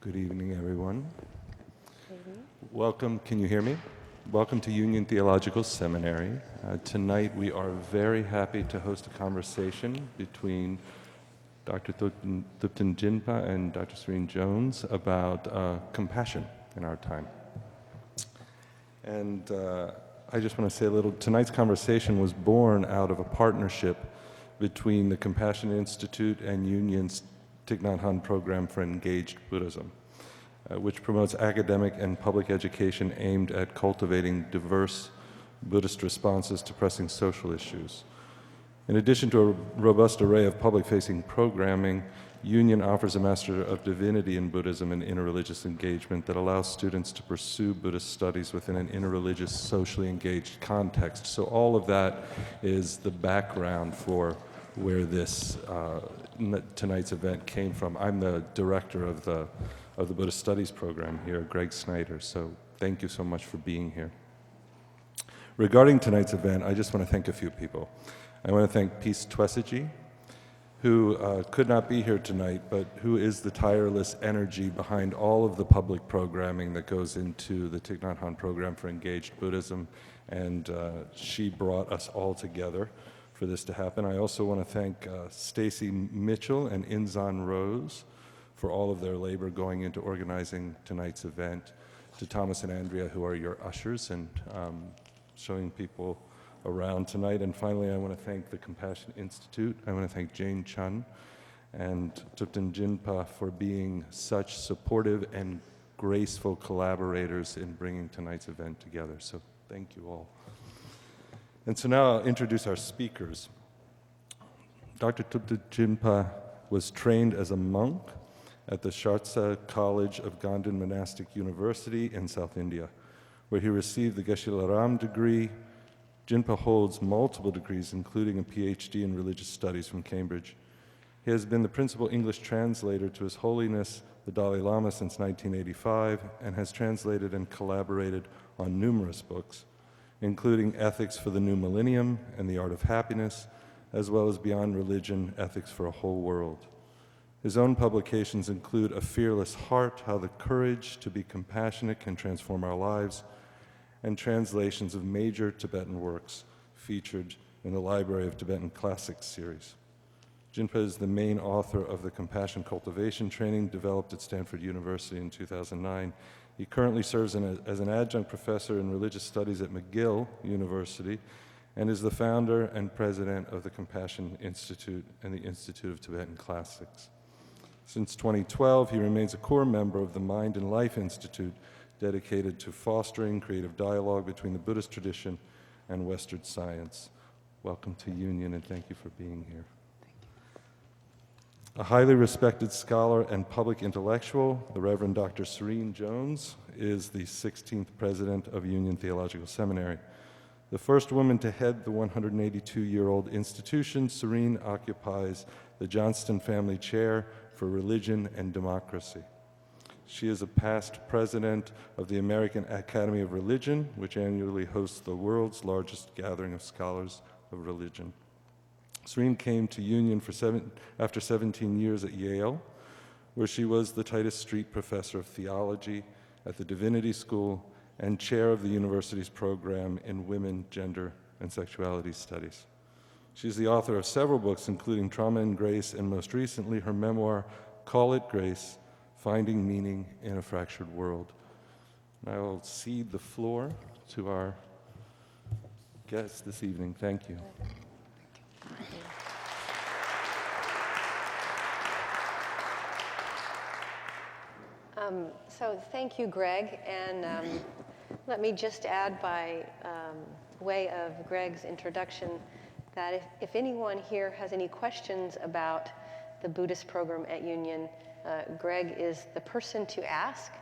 Good evening, everyone. Welcome, can you hear me? Welcome to Union Theological Seminary. Tonight we are very happy to host a conversation between Dr. Thupten Jinpa and Dr. Serene Jones about compassion in our time. And I just want to say a little, tonight's conversation was born out of a partnership between the Compassion Institute and Union's Thích Nhất Hạnh Program for Engaged Buddhism, which promotes academic and public education aimed at cultivating diverse Buddhist responses to pressing social issues. In addition to a robust array of public-facing programming, Union offers a Master of Divinity in Buddhism and interreligious engagement that allows students to pursue Buddhist studies within an interreligious, socially engaged context. So all of that is the background for where this tonight's event came from. I'm the director of the Buddhist Studies program here, Greg Snyder, so thank you so much for being here. Regarding tonight's event, I just want to thank a few people. I want to thank Peace Twesigi, who could not be here tonight, but who is the tireless energy behind all of the public programming that goes into the Thích Nhất Hạnh Program for Engaged Buddhism, and she brought us all together for this to happen. I also want to thank Stacy Mitchell and Inzan Rose for all of their labor going into organizing tonight's event, to Thomas and Andrea, who are your ushers and showing people around tonight. And finally, I want to thank the Compassion Institute. I want to thank Jane Chun and Thupten Jinpa for being such supportive and graceful collaborators in bringing tonight's event together. So thank you all. And so now I'll introduce our speakers. Dr. Thupten Jinpa was trained as a monk at the Shartsa College of Gandhin Monastic University in South India, where he received the Geshe-la-Ram degree. Jinpa holds multiple degrees, including a PhD in religious studies from Cambridge. He has been the principal English translator to His Holiness the Dalai Lama since 1985 and has translated and collaborated on numerous books, including Ethics for the New Millennium and the Art of Happiness, as well as Beyond Religion, Ethics for a Whole World. His own publications include A Fearless Heart, How the Courage to be Compassionate Can Transform Our Lives, and translations of major Tibetan works featured in the Library of Tibetan Classics series. Jinpa is the main author of the Compassion Cultivation Training developed at Stanford University in 2009. He currently serves as an adjunct professor in religious studies at McGill University and is the founder and president of the Compassion Institute and the Institute of Tibetan Classics. Since 2012, he remains a core member of the Mind and Life Institute, dedicated to fostering creative dialogue between the Buddhist tradition and Western science. Welcome to Union, and thank you for being here. A highly respected scholar and public intellectual, the Reverend Dr. Serene Jones is the 16th president of Union Theological Seminary. The first woman to head the 182-year-old institution, Serene occupies the Johnston Family Chair for Religion and Democracy. She is a past president of the American Academy of Religion, which annually hosts the world's largest gathering of scholars of religion. Serene came to Union after 17 years at Yale, where she was the Titus Street Professor of Theology at the Divinity School and chair of the university's program in Women, Gender, and Sexuality Studies. She's the author of several books, including Trauma and Grace, and most recently her memoir, Call It Grace, Finding Meaning in a Fractured World. And I will cede the floor to our guest this evening. Thank you. So thank you, Greg, and let me just add by way of Greg's introduction that if anyone here has any questions about the Buddhist program at Union, Greg is the person to ask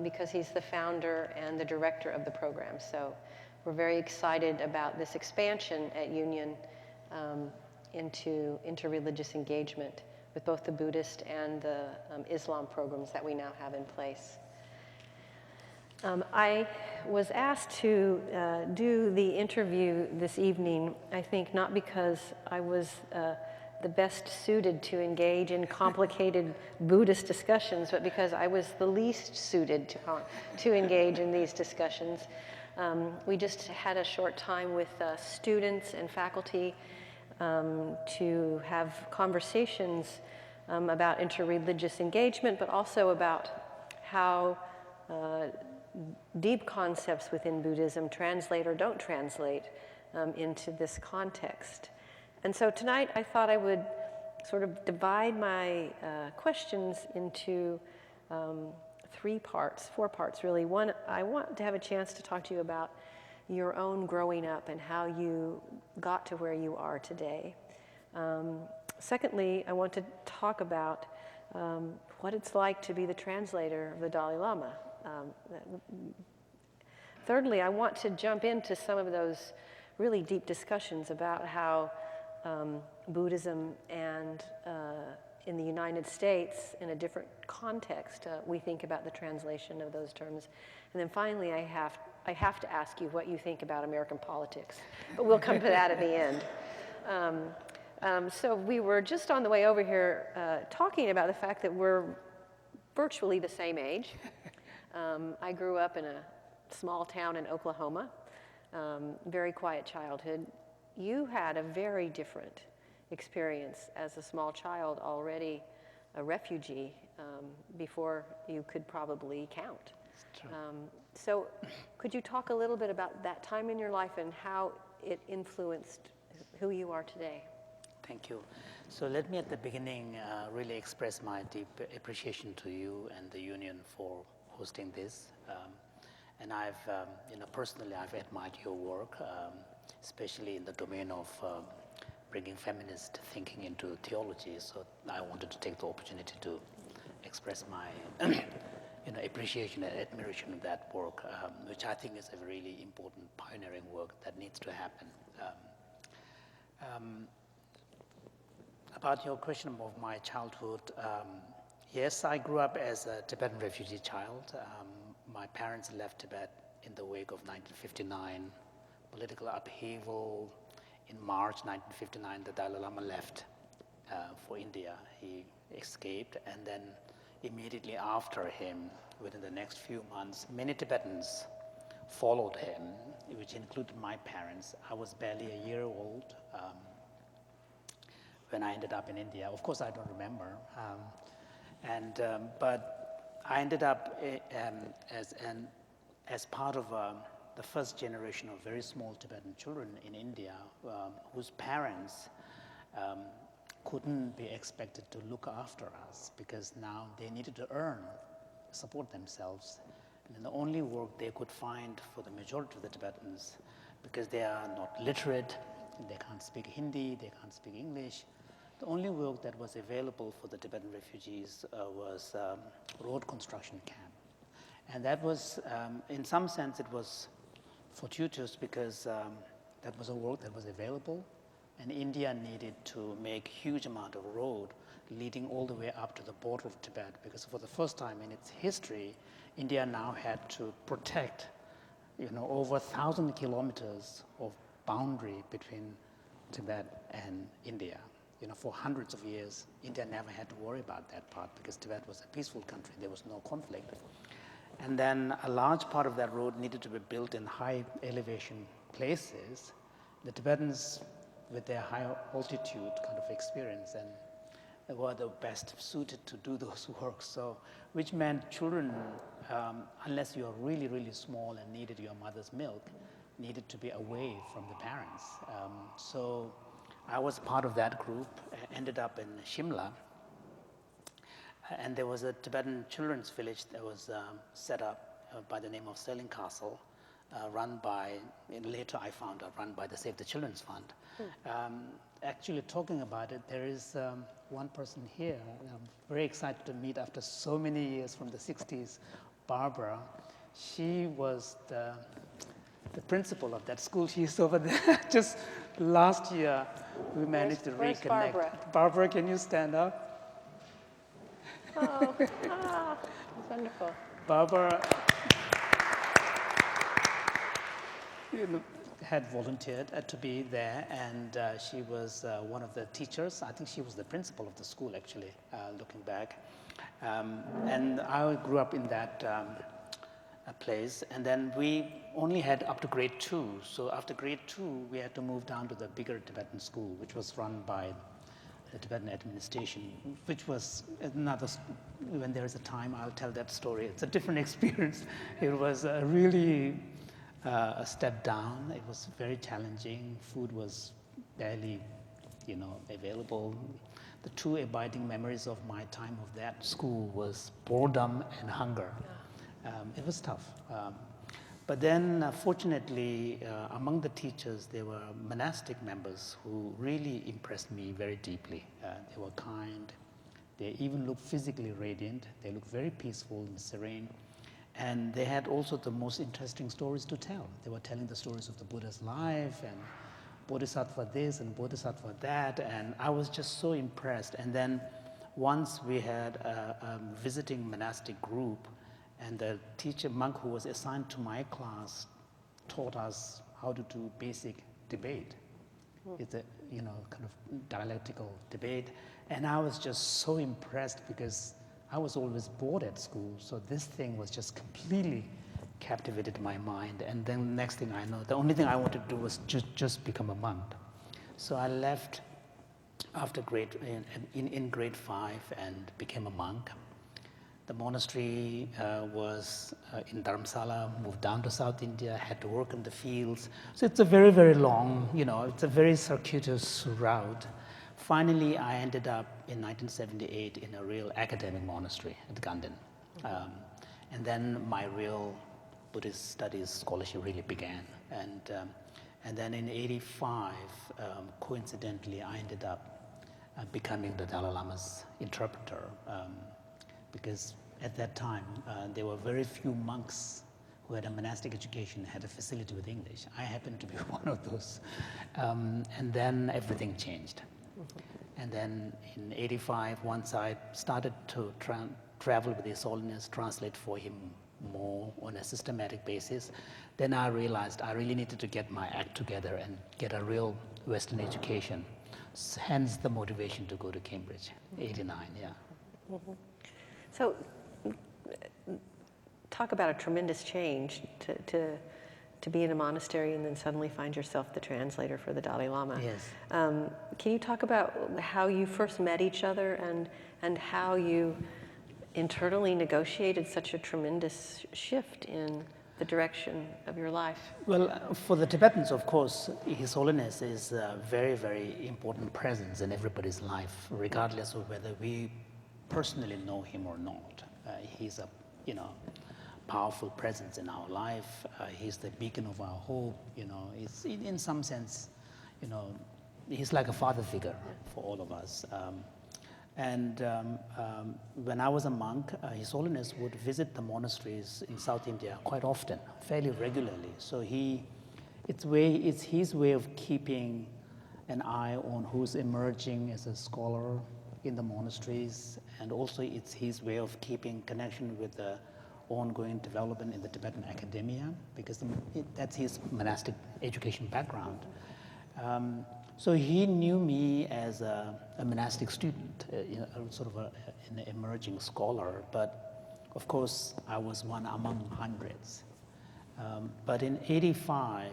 because he's the founder and the director of the program. So we're very excited about this expansion at Union into religious engagement with both the Buddhist and the Islam programs that we now have in place. I was asked to do the interview this evening, I think not because I was the best suited to engage in complicated Buddhist discussions, but because I was the least suited to engage in these discussions. We just had a short time with students and faculty to have conversations about interreligious engagement, but also about how deep concepts within Buddhism translate or don't translate into this context. And so tonight I thought I would sort of divide my questions into four parts really. One, I want to have a chance to talk to you about your own growing up and how you got to where you are today. Secondly, I want to talk about what it's like to be the translator of the Dalai Lama. Thirdly, I want to jump into some of those really deep discussions about how Buddhism and in the United States, in a different context, we think about the translation of those terms. And then finally, I have to ask you what you think about American politics, but we'll come to that at the end. So we were just on the way over here talking about the fact that we're virtually the same age. I grew up in a small town in Oklahoma, very quiet childhood. You had a very different experience as a small child, already a refugee, before you could probably count. So could you talk a little bit about that time in your life and how it influenced who you are today? Thank you. So let me at the beginning really express my deep appreciation to you and the Union for hosting this. And I've, personally, I've admired your work, especially in the domain of bringing feminist thinking into theology. So I wanted to take the opportunity to express my appreciation and admiration of that work, which I think is a really important pioneering work that needs to happen. About your question of my childhood, yes, I grew up as a Tibetan refugee child. My parents left Tibet in the wake of 1959 political upheaval. In March 1959, the Dalai Lama left for India. He escaped, and then immediately after him, within the next few months, many Tibetans followed him, which included my parents. I was barely a year old when I ended up in India. Of course, I don't remember. But I ended up as part of the first generation of very small Tibetan children in India whose parents couldn't be expected to look after us because now they needed to support themselves. And the only work they could find for the majority of the Tibetans, because they are not literate, they can't speak Hindi, they can't speak English, the only work that was available for the Tibetan refugees was road construction camp. And that was, in some sense, it was fortuitous because that was a work that was available, and India needed to make huge amount of road leading all the way up to the border of Tibet, because for the first time in its history, India now had to protect, over 1,000 kilometers of boundary between Tibet and India. For hundreds of years, India never had to worry about that part because Tibet was a peaceful country. There was no conflict. And then a large part of that road needed to be built in high elevation places. The Tibetans, with their high altitude kind of experience, and were the best suited to do those works. So, which meant children, unless you are really, really small and needed your mother's milk, needed to be away from the parents. So I was part of that group, ended up in Shimla, and there was a Tibetan children's village that was set up by the name of Sterling Castle, run by, later I found out, run by the Save the Children's Fund. Actually, talking about it, there is one person here I'm very excited to meet after so many years from the 60s, Barbara. She was the principal of that school. She's over there. Just last year, we managed to reconnect. Barbara? Barbara, can you stand up? Oh, wonderful. Barbara had volunteered to be there, and she was one of the teachers. I think she was the principal of the school, actually, looking back. And I grew up in that place, and then we only had up to grade 2. So after grade 2, we had to move down to the bigger Tibetan school, which was run by the Tibetan administration, which was another, when there is a time, I'll tell that story. It's a different experience. It was really a step down. It was very challenging. Food was barely, available. The two abiding memories of my time of that school was boredom and hunger. It was tough. But then, fortunately, among the teachers, there were monastic members who really impressed me very deeply. They were kind. They even looked physically radiant. They looked very peaceful and serene. And they had also the most interesting stories to tell. They were telling the stories of the Buddha's life and Bodhisattva this and Bodhisattva that. And I was just so impressed. And then once we had a visiting monastic group, and the teacher monk who was assigned to my class taught us how to do basic debate. It's a kind of dialectical debate, and I was just so impressed because I was always bored at school. So this thing was just completely captivated my mind. And then next thing I know, the only thing I wanted to do was just become a monk. So I left after in grade 5 and became a monk. The monastery was in Dharamsala, moved down to South India, had to work in the fields. So it's a very, very long, it's a very circuitous route. Finally, I ended up in 1978 in a real academic monastery at Ganden. And then my real Buddhist studies scholarship really began. And then in 85, coincidentally, I ended up becoming the Dalai Lama's interpreter. Because at that time, there were very few monks who had a monastic education, had a facility with English. I happened to be one of those. And then everything changed. And then in 85, once I started to travel with His Holiness, translate for him more on a systematic basis, then I realized I really needed to get my act together and get a real Western education. Hence the motivation to go to Cambridge, 89, yeah. Mm-hmm. So, talk about a tremendous change to be in a monastery and then suddenly find yourself the translator for the Dalai Lama. Yes. Can you talk about how you first met each other and how you internally negotiated such a tremendous shift in the direction of your life? Well, for the Tibetans, of course, His Holiness is a very, very important presence in everybody's life, regardless of whether we personally know him or not. He's a, powerful presence in our life. He's the beacon of our hope. It's in some sense, he's like a father figure for all of us. When I was a monk, His Holiness would visit the monasteries in South India quite often, fairly regularly. So it's his way of keeping an eye on who's emerging as a scholar in the monasteries, and also it's his way of keeping connection with the ongoing development in the Tibetan academia, because that's his monastic education background. So he knew me as a monastic student, sort of an emerging scholar, but of course I was one among hundreds. But in 85,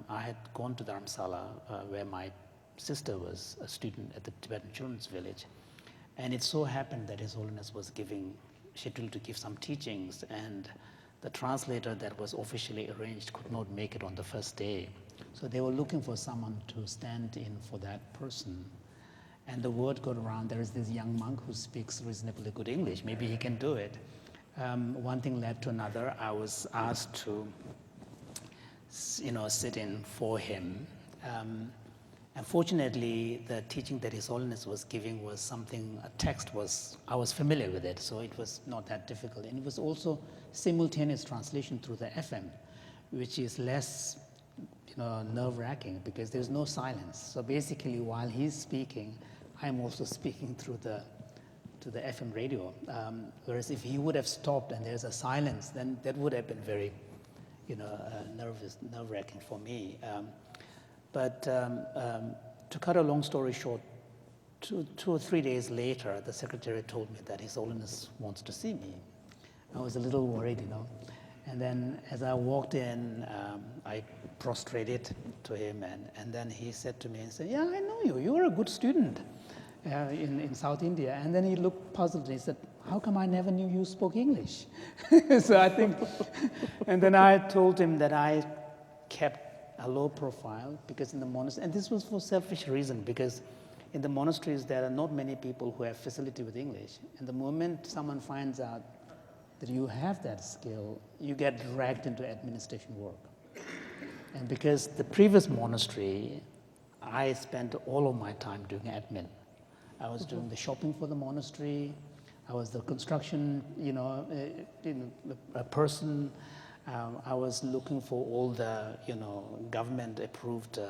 I had gone to Dharamsala, where my sister was a student at the Tibetan Children's Village. And it so happened that His Holiness was scheduled to give some teachings, and the translator that was officially arranged could not make it on the first day. So they were looking for someone to stand in for that person. And the word got around, there is this young monk who speaks reasonably good English, maybe he can do it. One thing led to another. I was asked to, sit in for him. Unfortunately, the teaching that His Holiness was giving was something, I was familiar with it, so it was not that difficult. And it was also simultaneous translation through the FM, which is less, nerve-wracking because there's no silence. So basically, while he's speaking, I'm also speaking through the FM radio. Whereas if he would have stopped and there's a silence, then that would have been very, nerve-wracking for me. But to cut a long story short, two or 3 days later, the secretary told me that His Holiness wants to see me. I was a little worried, And then as I walked in, I prostrated to him, and then he said to me, yeah, I know you. You were a good student in South India. And then he looked puzzled and he said, how come I never knew you spoke English? So I think, and then I told him that I kept a low profile because in the monastery, and this was for selfish reason, because in the monasteries there are not many people who have facility with English. And the moment someone finds out that you have that skill, you get dragged into administration work. And because the previous monastery, I spent all of my time doing admin. I was doing the shopping for the monastery. I was the construction, a person. I was looking for all the, government-approved,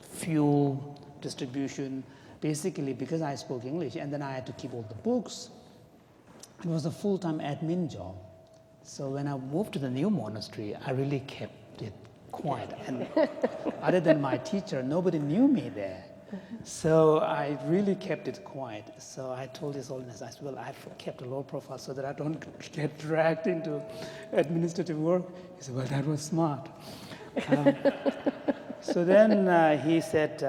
fuel distribution. Basically, because I spoke English, and then I had to keep all the books. It was a full-time admin job. So when I moved to the new monastery, I really kept it quiet. And other than my teacher, nobody knew me there. So I really kept it quiet. So I told His Holiness, I said, well, I've kept a low profile so that I don't get dragged into administrative work. He said, well, that was smart. So then he said,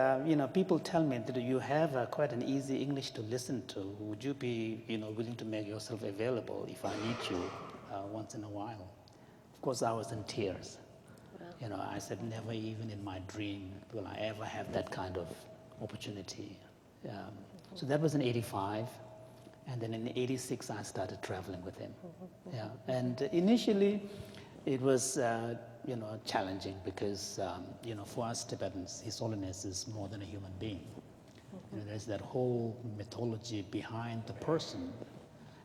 people tell me that you have quite an easy English to listen to. Would you be, willing to make yourself available if I meet you once in a while? Of course, I was in tears. Wow. I said, never even in my dream will I ever have that kind of opportunity. So that was in 85. And then in 86, I started traveling with him. Mm-hmm. Yeah. And initially, it was, challenging because, for us Tibetans, His Holiness is more than a human being. Mm-hmm. There's that whole mythology behind the person.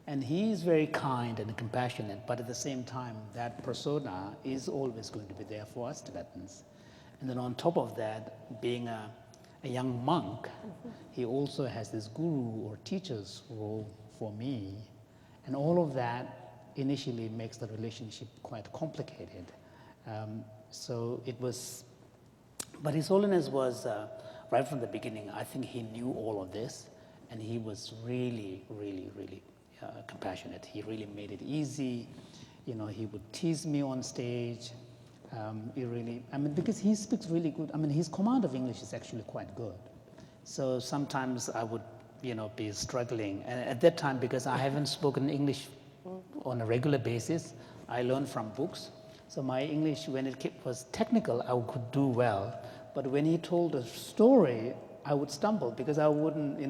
And he is very kind and compassionate, but at the same time, that persona is always going to be there for us Tibetans. And then on top of that, being a young monk, mm-hmm. he also has this guru or teacher's role for me. And all of that initially makes the relationship quite complicated. So it was, but His Holiness was, right from the beginning, I think he knew all of this, and he was really, really, really compassionate. He really made it easy. He would tease me on stage. Because he speaks really good. His command of English is actually quite good. So sometimes I would, be struggling. And at that time, because I haven't spoken English on a regular basis, I learned from books. So my English, when it was technical, I could do well. But when he told a story, I would stumble because I wouldn't,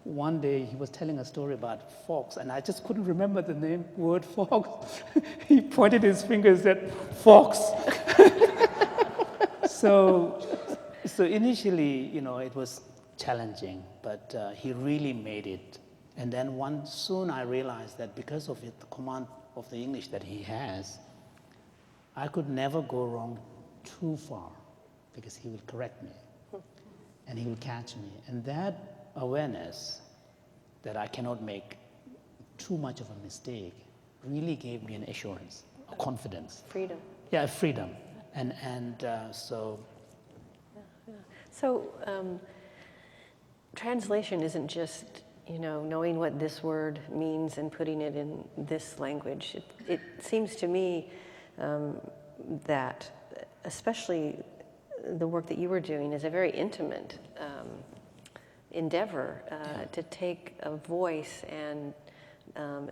one day he was telling a story about fox, and I just couldn't remember the word fox. He pointed his finger and said, fox. So initially, it was challenging, but he really made it. And then soon I realized that because of the command of the English that he has, I could never go wrong too far because he will correct me and he will catch me. And that awareness that I cannot make too much of a mistake really gave me an assurance, a confidence. Freedom. Yeah, freedom. And so... Yeah. So translation isn't just, knowing what this word means and putting it in this language. It seems to me that especially the work that you were doing is a very intimate endeavor to take a voice and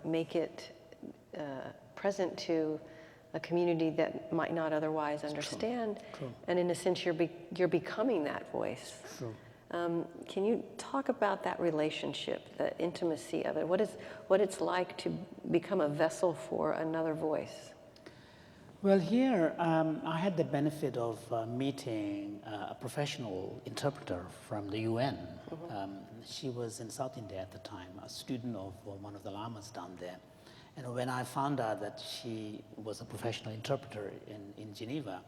make it present to a community that might not otherwise understand. True. And in a sense, you're becoming that voice. True. Can you talk about that relationship, the intimacy of it? What it's like to become a vessel for another voice? Well, here I had the benefit of meeting a professional interpreter from the UN. Mm-hmm. She was in South India at the time, a student of one of the Lamas down there. And when I found out that she was a professional interpreter in Geneva,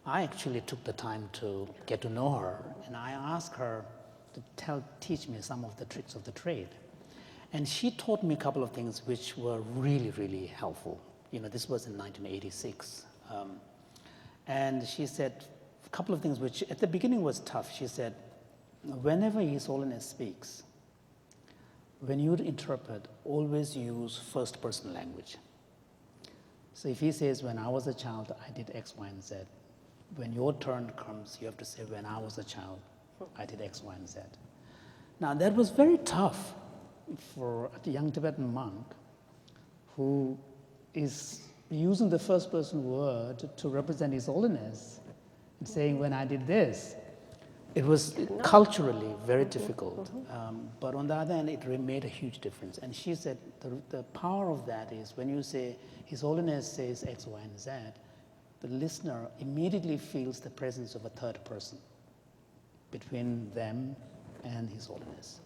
I actually took the time to get to know her, and I asked her to teach me some of the tricks of the trade. And she taught me a couple of things which were really, really helpful. This was in 1986. And she said a couple of things which at the beginning was tough. She said, whenever His Holiness speaks, when you interpret, always use first person language. So if he says, when I was a child, I did X, Y, and Z. When your turn comes, you have to say, when I was a child, I did X, Y, and Z. Now that was very tough for a young Tibetan monk who is using the first person word to represent His Holiness and saying, when I did this. It was culturally very difficult, but on the other hand, it made a huge difference. And she said the power of that is when you say, His Holiness says X, Y, and Z, the listener immediately feels the presence of a third person between them and His Holiness.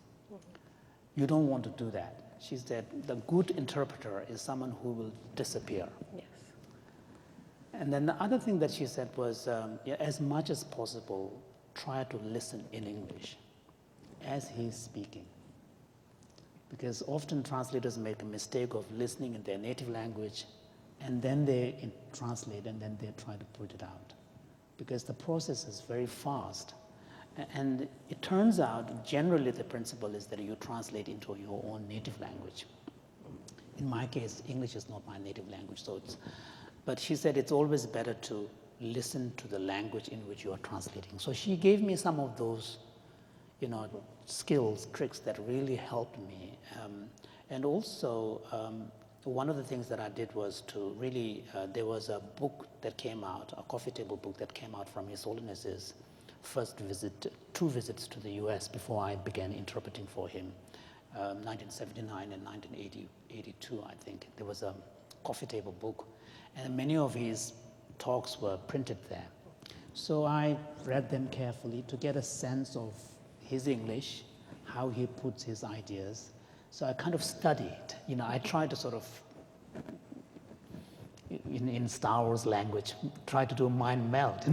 You don't want to do that. She said the good interpreter is someone who will disappear. Yes. And then the other thing that she said was, as much as possible, try to listen in English as he's speaking. Because often translators make a mistake of listening in their native language and then they translate and then they try to put it out. Because the process is very fast. And it turns out, generally the principle is that you translate into your own native language. In my case, English is not my native language, but she said it's always better to listen to the language in which you are translating. So she gave me some of those, skills, tricks that really helped me. And also, one of the things that I did was to really, there was a book that came out, a coffee table book that came out from His Holiness's first visit, 2 visits to the US before I began interpreting for him, 1979 and 1982, I think. There was a coffee table book, and many of his talks were printed there. So I read them carefully to get a sense of his English, how he puts his ideas. So I kind of studied, I tried to sort of, in Star Wars language, try to do mind meld.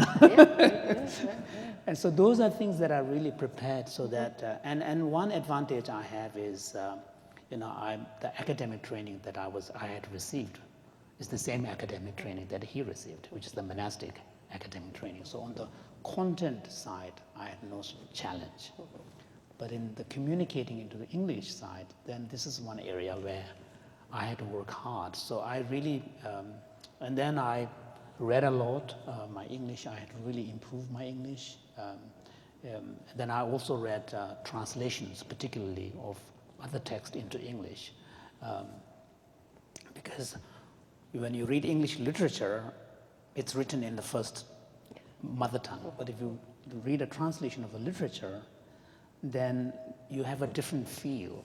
And so those are things that are really prepared so that, and one advantage I have is, the academic training that I had received is the same academic training that he received, which is the monastic academic training. So on the content side, I had no challenge. But in the communicating into the English side, then this is one area where I had to work hard. So I really, and then I read a lot. My English, I had to really improve my English. Then I also read translations, particularly of other texts into English. Because when you read English literature, it's written in the first mother tongue. But if you read a translation of a literature, then you have a different feel.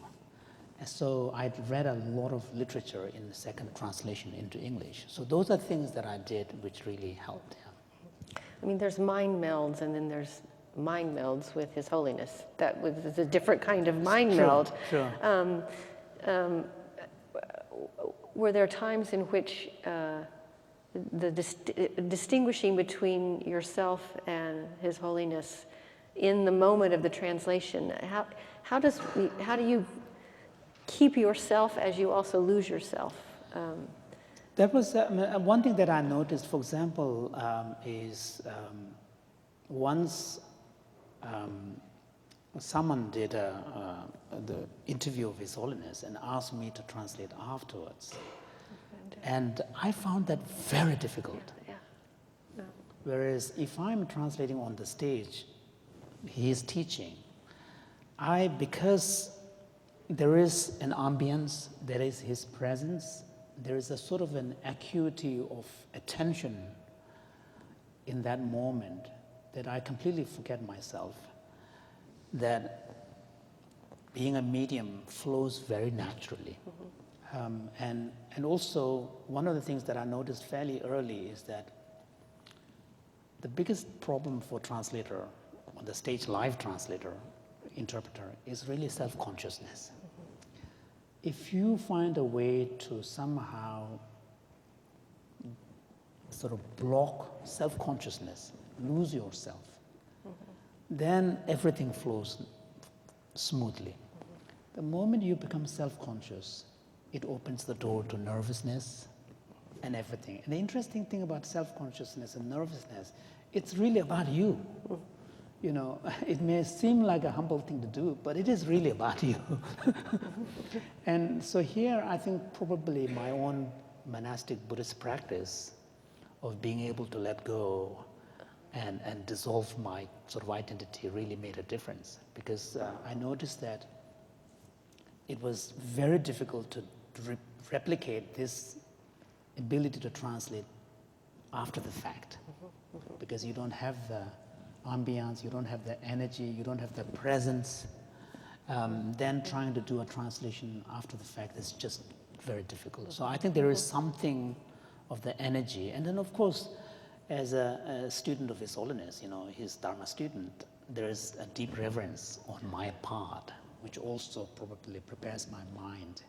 And so I'd read a lot of literature in the second translation into English. So those are things that I did which really helped. Yeah. I mean, there's mind melds and then there's mind melds with His Holiness. That was a different kind of mind meld. Sure. Were there times in which the distinguishing between yourself and His Holiness in the moment of the translation, how do you keep yourself as you also lose yourself? That was one thing that I noticed, for example, is once someone did the interview of His Holiness and asked me to translate afterwards. And I found that very difficult. Yeah. No. Whereas if I'm translating on the stage, he is teaching, because there is an ambience, there is his presence, there is a sort of an acuity of attention in that moment that I completely forget myself, that being a medium flows very naturally. And also, one of the things that I noticed fairly early is that the biggest problem for translator, on the stage live translator, interpreter, is really self-consciousness. If you find a way to somehow sort of block self-consciousness, lose yourself, then everything flows smoothly. The moment you become self-conscious, it opens the door to nervousness and everything. And the interesting thing about self-consciousness and nervousness, it's really about you. You know, it may seem like a humble thing to do, but it is really about you. And so here, I think probably my own monastic Buddhist practice of being able to let go and dissolve my sort of identity really made a difference, because I noticed that it was very difficult to replicate this ability to translate after the fact, because you don't have the ambience, you don't have the energy, you don't have the presence. Then trying to do a translation after the fact is just very difficult. So I think there is something of the energy. And then, of course, as a student of His Holiness, you know, his Dharma student, there is a deep reverence on my part, which also probably prepares my mind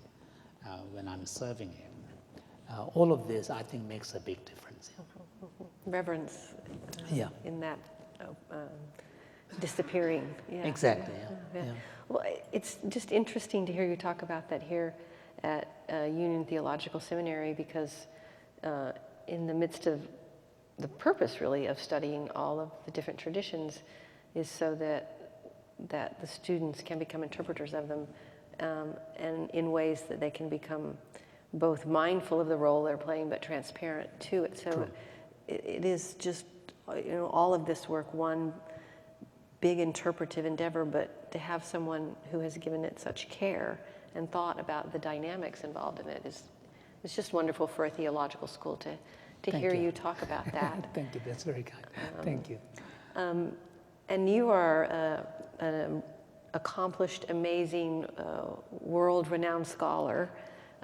when I'm serving him. All of this, I think, makes a big difference. Reverence Yeah. in that disappearing. Yeah. Exactly, yeah. Well, it's just interesting to hear you talk about that here at Union Theological Seminary, because in the midst of the purpose, really, of studying all of the different traditions is so that the students can become interpreters of them, and in ways that they can become both mindful of the role they're playing but transparent to it. So it is just, you know, all of this work, one big interpretive endeavor, but to have someone who has given it such care and thought about the dynamics involved in it it's just wonderful for a theological school to hear you talk about that. Thank you, that's very kind. Thank you. And you are an accomplished, amazing, world-renowned scholar,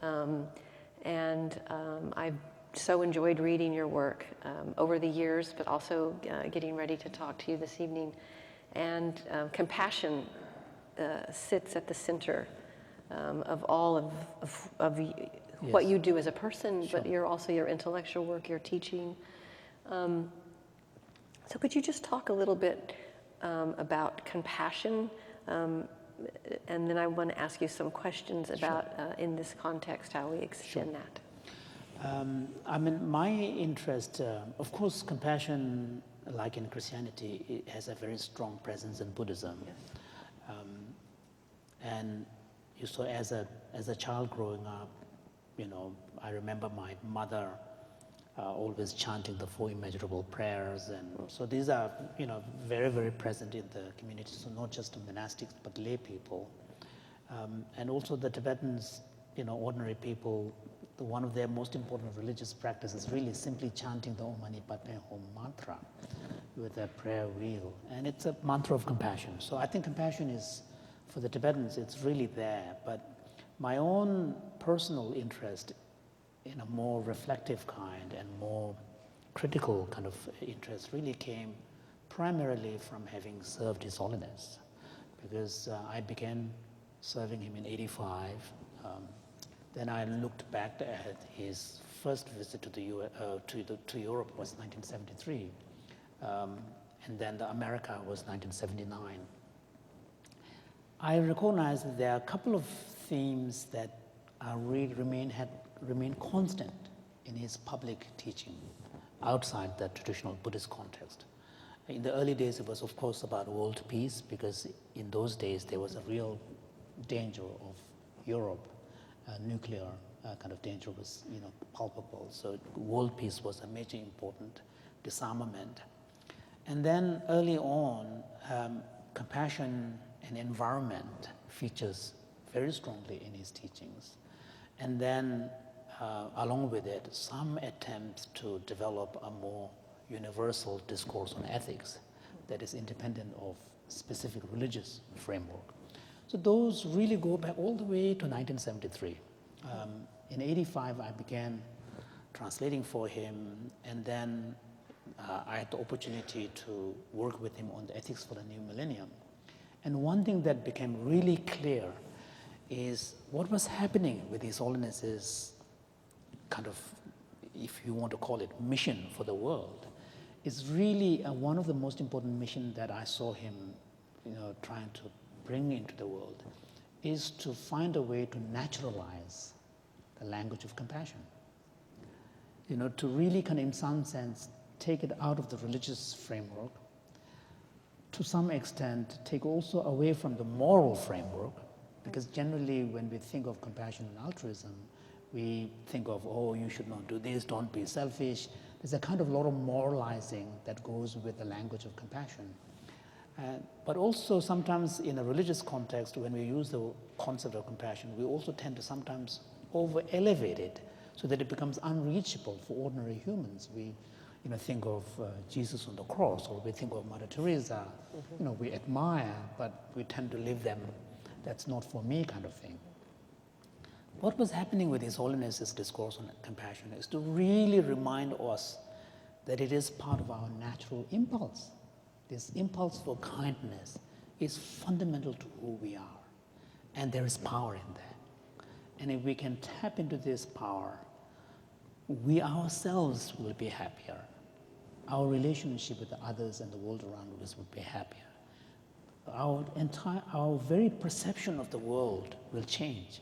and I've so enjoyed reading your work over the years, but also getting ready to talk to you this evening. And compassion sits at the center of all of what you do as a person, but you're also your intellectual work, your teaching. So could you just talk a little bit about compassion? And then I want to ask you some questions about, in this context, how we extend that. I mean, my interest, of course, compassion, like in Christianity, it has a very strong presence in Buddhism. Yes. And you saw, as a child growing up, you know, I remember my mother always chanting the 4 immeasurable prayers, and so these are, you know, very, very present in the community. So not just the monastics, but lay people, and also the Tibetans, you know, ordinary people. One of their most important religious practices is really simply chanting the Om Mani Padme Hum mantra with a prayer wheel, and it's a mantra of compassion. So I think compassion is, for the Tibetans, it's really there. But my own personal interest in a more reflective kind and more critical kind of interest really came primarily from having served His Holiness, because I began serving him in '85. Then I looked back at his first visit to to Europe was 1973, and then America was 1979. I recognize that there are a couple of themes that remain constant in his public teaching outside the traditional Buddhist context. In the early days, it was, of course, about world peace, because in those days there was a real danger of Europe. Nuclear kind of danger was, you know, palpable. So world peace was a major important disarmament. And then early on, compassion and environment features very strongly in his teachings. And then along with it, some attempts to develop a more universal discourse on ethics that is independent of specific religious framework. So those really go back all the way to 1973. In '85, I began translating for him, and then I had the opportunity to work with him on the ethics for the new millennium. And one thing that became really clear is what was happening with His Holiness's kind of, if you want to call it, mission for the world, is really one of the most important missions that I saw him, you know, trying to bring into the world, is to find a way to naturalize the language of compassion. to really kind of, in some sense, take it out of the religious framework, to some extent, take also away from the moral framework, because generally when we think of compassion and altruism, we think of, oh, you should not do this, don't be selfish. There's a kind of lot of moralizing that goes with the language of compassion. But also sometimes in a religious context, when we use the concept of compassion, we also tend to sometimes over-elevate it so that it becomes unreachable for ordinary humans. We think of Jesus on the cross, or we think of Mother Teresa. We admire, but we tend to leave them, that's not for me kind of thing. What was happening with His Holiness's discourse on compassion is to really remind us that it is part of our natural impulse. This impulse for kindness is fundamental to who we are, and there is power in that. And if we can tap into this power, we ourselves will be happier. Our relationship with the others and the world around us will be happier. Our very perception of the world will change.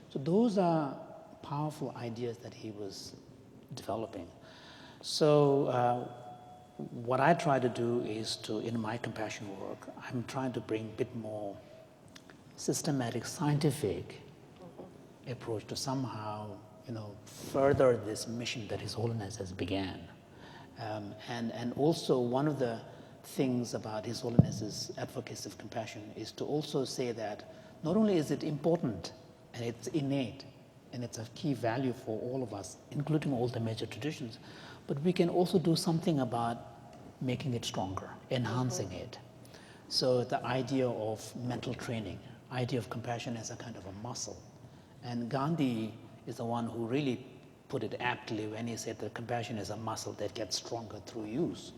So those are powerful ideas that he was developing. So what I try to do is in my compassion work, I'm trying to bring a bit more systematic, scientific approach to somehow, further this mission that His Holiness has began. And also one of the things about His Holiness's advocacy of compassion is to also say that not only is it important and it's innate and it's a key value for all of us, including all the major traditions, but we can also do something about making it stronger, enhancing it. So the idea of mental training, idea of compassion as a kind of a muscle. And Gandhi is the one who really put it aptly when he said that compassion is a muscle that gets stronger through use.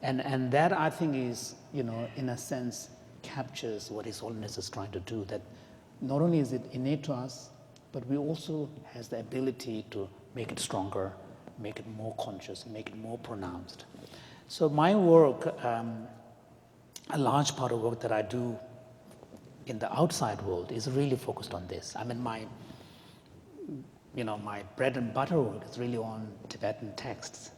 And that, I think, is, in a sense, captures what His Holiness is trying to do, that not only is it innate to us, but we also has the ability to make it stronger, make it more conscious, make it more pronounced. So my work, a large part of work that I do in the outside world is really focused on this. I mean, my bread and butter work is really on Tibetan texts,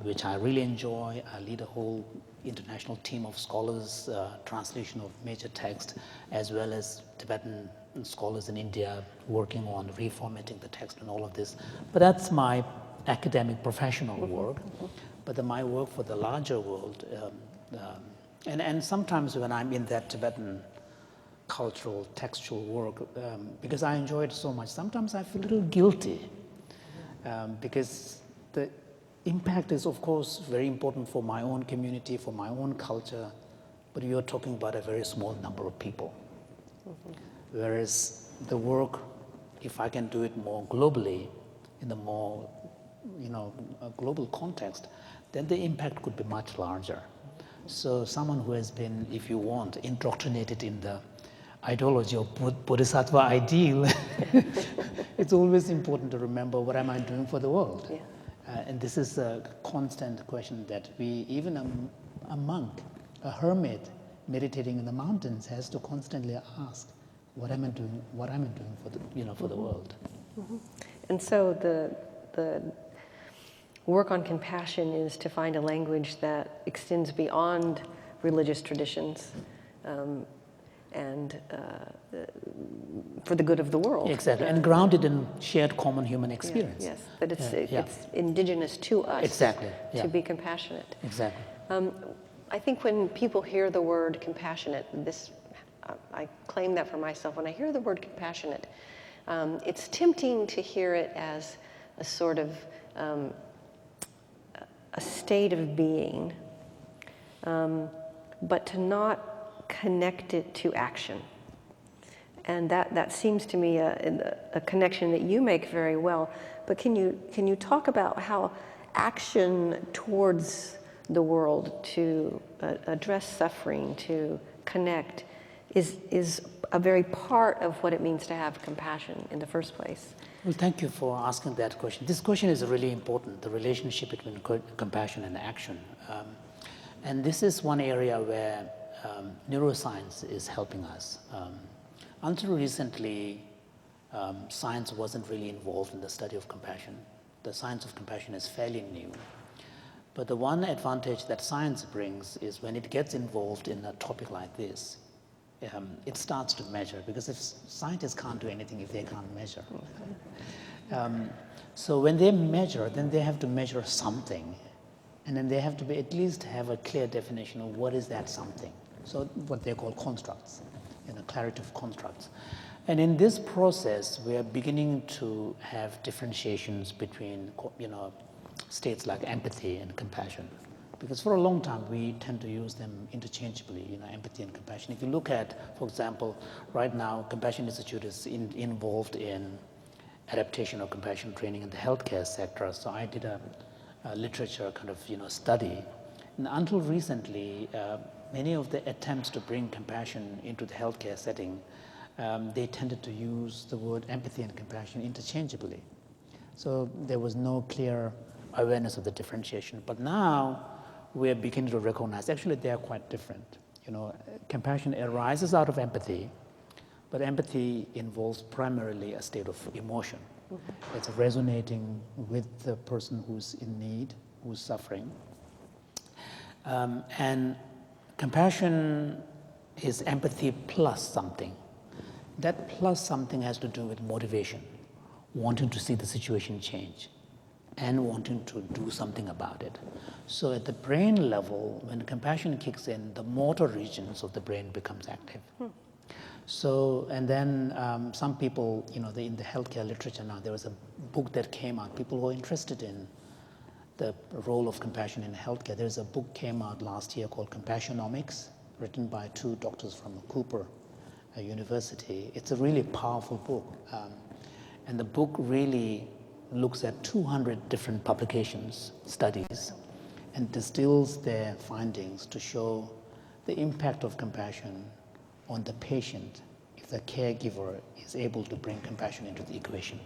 which I really enjoy. I lead a whole international team of scholars, translation of major texts, as well as Tibetan scholars in India working on reformatting the text and all of this. But that's my academic professional work. But my work for the larger world, and sometimes when I'm in that Tibetan cultural, textual work, because I enjoy it so much, sometimes I feel a little guilty, because the impact is, of course, very important for my own community, for my own culture, but you're talking about a very small number of people. Whereas the work, if I can do it more globally, in a more, a global context, then the impact could be much larger. So someone who has been, if you want, indoctrinated in the ideology of Bodhisattva ideal, it's always important to remember, what am I doing for the world? Yeah. And this is a constant question that even a monk, a hermit meditating in the mountains has to constantly ask, what am I doing? What am I doing for the for the world? And so the work on compassion is to find a language that extends beyond religious traditions, and for the good of the world. Exactly, and grounded in shared common human experience. Yes, but it's indigenous to us. Exactly. To be compassionate. Exactly. I think when people hear the word compassionate, I claim that for myself. When I hear the word compassionate, it's tempting to hear it as a sort of a state of being, but to not connect it to action. And that seems to me a connection that you make very well. But can you talk about how action towards the world, to address suffering, to connect, is a very part of what it means to have compassion in the first place? Well, thank you for asking that question. This question is really important, the relationship between compassion and action. And this is one area where neuroscience is helping us. Until recently, science wasn't really involved in the study of compassion. the science of compassion is fairly new. But the one advantage that science brings is when it gets involved in a topic like this, it starts to measure, because if scientists can't do anything if they can't measure. So when they measure, then they have to measure something. And then they have to at least have a clear definition of what is that something. So what they call constructs, clarity of constructs. And in this process, we are beginning to have differentiations between, states like empathy and compassion. Because for a long time, we tend to use them interchangeably, empathy and compassion. If you look at, for example, right now, Compassion Institute is involved in adaptation of compassion training in the healthcare sector. So I did a literature kind of, study. And until recently, many of the attempts to bring compassion into the healthcare setting, they tended to use the word empathy and compassion interchangeably. So there was no clear awareness of the differentiation. But now we are beginning to recognize, actually, they are quite different. Compassion arises out of empathy, but empathy involves primarily a state of emotion. Mm-hmm. It's resonating with the person who's in need, who's suffering. And compassion is empathy plus something. That plus something has to do with motivation, wanting to see the situation change and wanting to do something about it. So at the brain level, when compassion kicks in, the motor regions of the brain becomes active. So, and then some people, in the healthcare literature now, there was a book that came out, people who are interested in the role of compassion in healthcare. There's a book came out last year called Compassionomics, written by two doctors from Cooper University. It's a really powerful book. And the book really looks at 200 different publications, studies, and distills their findings to show the impact of compassion on the patient if the caregiver is able to bring compassion into the equation.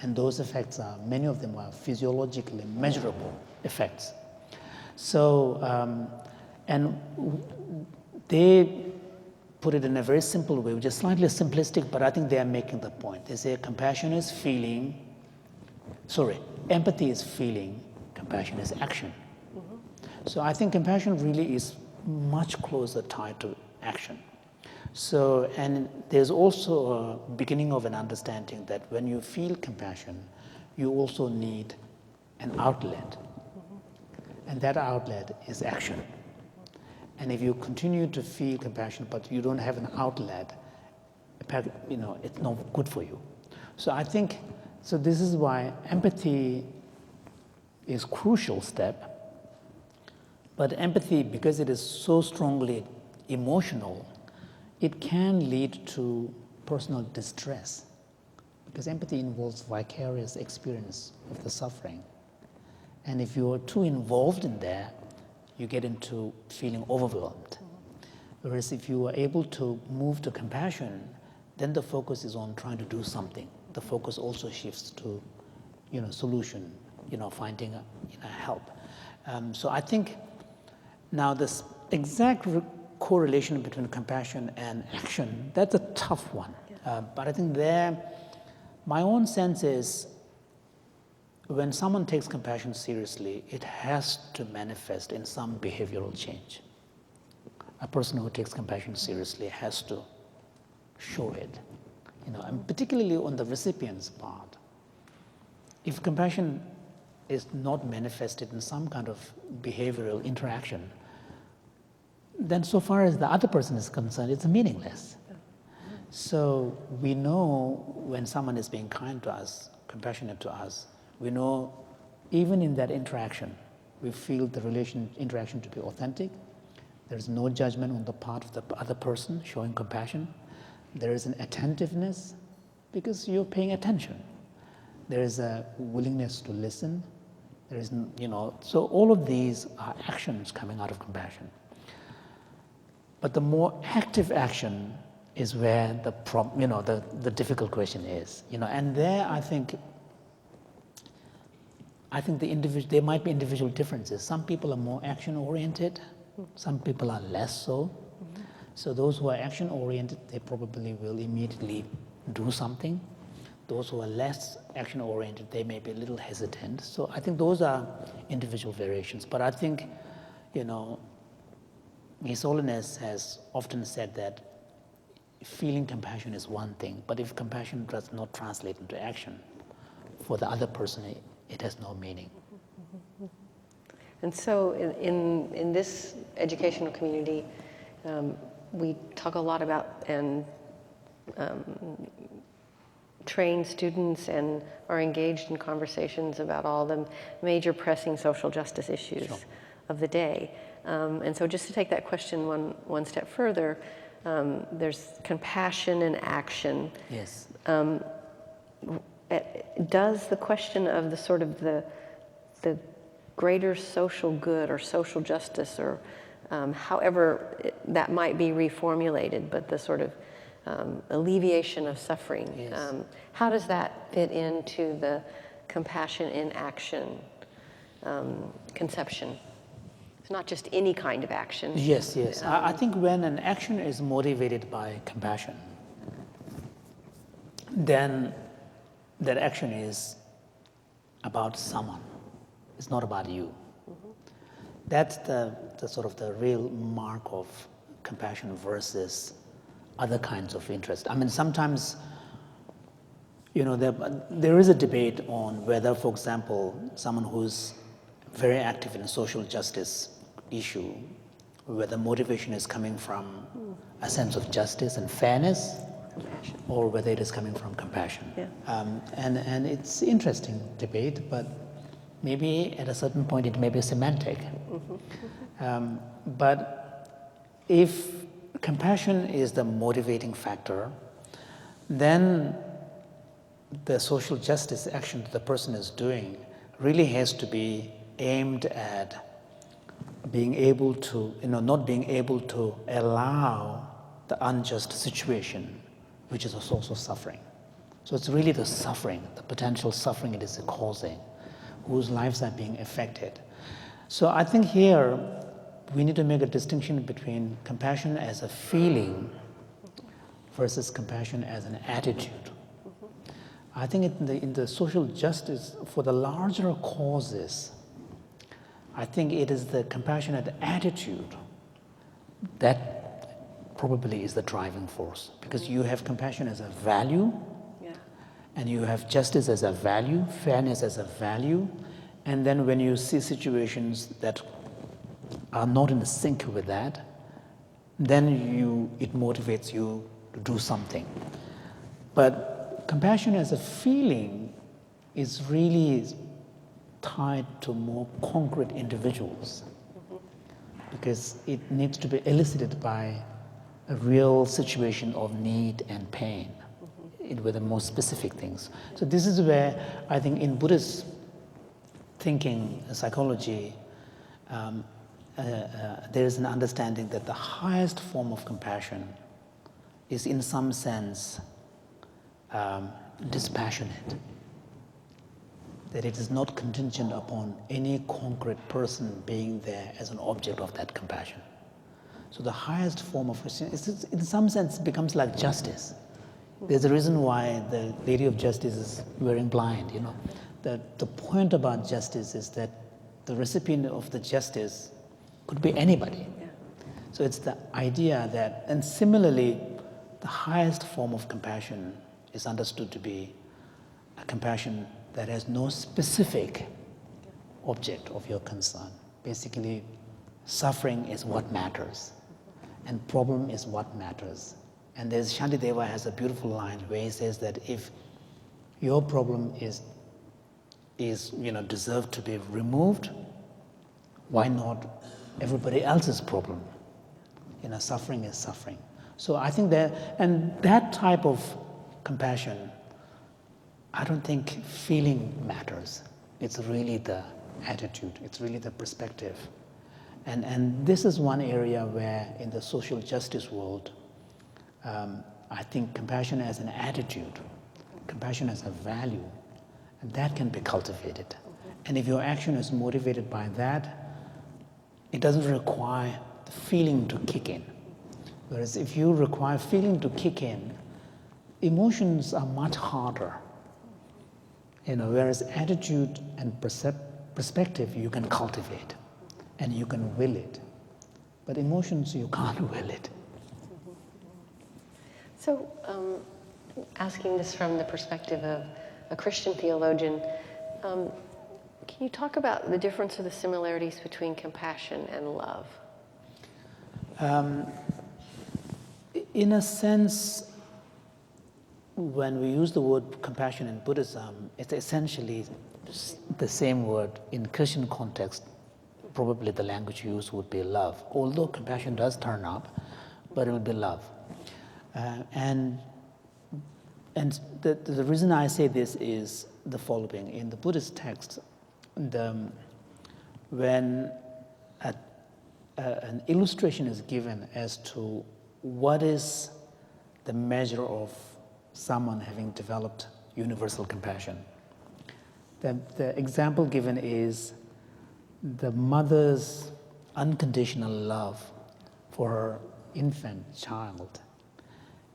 And those effects are, many of them are physiologically measurable effects. So, and they put it in a very simple way, which is slightly simplistic, but I think they are making the point. They say empathy is feeling, compassion is action. Mm-hmm. So I think compassion really is much closer tied to action. So, and there's also a beginning of an understanding that when you feel compassion, you also need an outlet. Mm-hmm. And that outlet is action. And if you continue to feel compassion, but you don't have an outlet, it's not good for you. So I think, so this is why empathy is a crucial step. But empathy, because it is so strongly emotional, it can lead to personal distress. Because empathy involves vicarious experience of the suffering. And if you're too involved in there, you get into feeling overwhelmed. Whereas if you are able to move to compassion, then the focus is on trying to do something. The focus also shifts to, solution, finding help. So I think now this exact correlation between compassion and action, that's a tough one. But I think my own sense is when someone takes compassion seriously, it has to manifest in some behavioral change. A person who takes compassion seriously has to show it, and particularly on the recipient's part. If compassion is not manifested in some kind of behavioral interaction, then so far as the other person is concerned, it's meaningless. So we know when someone is being kind to us, compassionate to us, we know even in that interaction, we feel the interaction to be authentic. There is no judgment on the part of the other person showing compassion. There is an attentiveness because you're paying attention. There is a willingness to listen. There is, so all of these are actions coming out of compassion. But the more active action is where the difficult question is, and there I think there might be individual differences. Some people are more action-oriented, some people are less so. Mm-hmm. So those who are action-oriented, they probably will immediately do something. Those who are less action-oriented, they may be a little hesitant. So I think those are individual variations. But I think, His Holiness has often said that feeling compassion is one thing, but if compassion does not translate into action, for the other person, it has no meaning. And so in this educational community, we talk a lot about and train students and are engaged in conversations about all the major pressing social justice issues of the day. And so just to take that question one step further, there's compassion and action. Yes. Does the question of the sort of the greater social good or social justice or however that might be reformulated, but the sort of alleviation of suffering, Yes. How does that fit into the compassion in action conception? It's not just any kind of action. Yes. I think when an action is motivated by compassion, then that action is about someone. It's not about you. Mm-hmm. That's the sort of the real mark of compassion versus other kinds of interest. I mean, sometimes, there is a debate on whether, for example, someone who's very active in a social justice issue, whether motivation is coming from a sense of justice and fairness, or whether it is coming from compassion. Yeah. And it's interesting debate, but maybe at a certain point it may be semantic. But if compassion is the motivating factor, then the social justice action that the person is doing really has to be aimed at being able to, not being able to allow the unjust situation, which is a source of suffering. So it's really the suffering, the potential suffering it is causing, whose lives are being affected. So I think here we need to make a distinction between compassion as a feeling versus compassion as an attitude. I think in the social justice, for the larger causes, I think it is the compassionate attitude that probably is the driving force, because you have compassion as a value, and you have justice as a value, fairness as a value, and then when you see situations that are not in sync with that, then it motivates you to do something. But compassion as a feeling is really tied to more concrete individuals, because it needs to be elicited by a real situation of need and pain, with the more specific things. So this is where I think in Buddhist thinking, psychology, there is an understanding that the highest form of compassion is in some sense dispassionate, that it is not contingent upon any concrete person being there as an object of that compassion. So the highest form of Christian, in some sense, becomes like justice. There's a reason why the Lady of Justice is wearing blind, The point about justice is that the recipient of the justice could be anybody. Yeah. So it's the idea that, and similarly, the highest form of compassion is understood to be a compassion that has no specific object of your concern. Basically, suffering is what matters, and problem is what matters. And there's Shantideva has a beautiful line where he says that if your problem is deserved to be removed, why not everybody else's problem? Suffering is suffering. So I think that type of compassion, I don't think feeling matters. It's really the attitude. It's really the perspective. And this is one area where in the social justice world, I think compassion as an attitude, compassion as a value, and that can be cultivated. And if your action is motivated by that, it doesn't require the feeling to kick in. Whereas if you require feeling to kick in, emotions are much harder Whereas attitude and perspective you can cultivate and you can will it. But emotions, you can't will it. So, asking this from the perspective of a Christian theologian, can you talk about the difference or the similarities between compassion and love? In a sense, when we use the word compassion in Buddhism, it's essentially the same word. In Christian context, probably the language used would be love, although compassion does turn up, but it would be love. And the reason I say this is the following. In the Buddhist text, when an illustration is given as to what is the measure of someone having developed universal compassion, the example given is the mother's unconditional love for her infant child.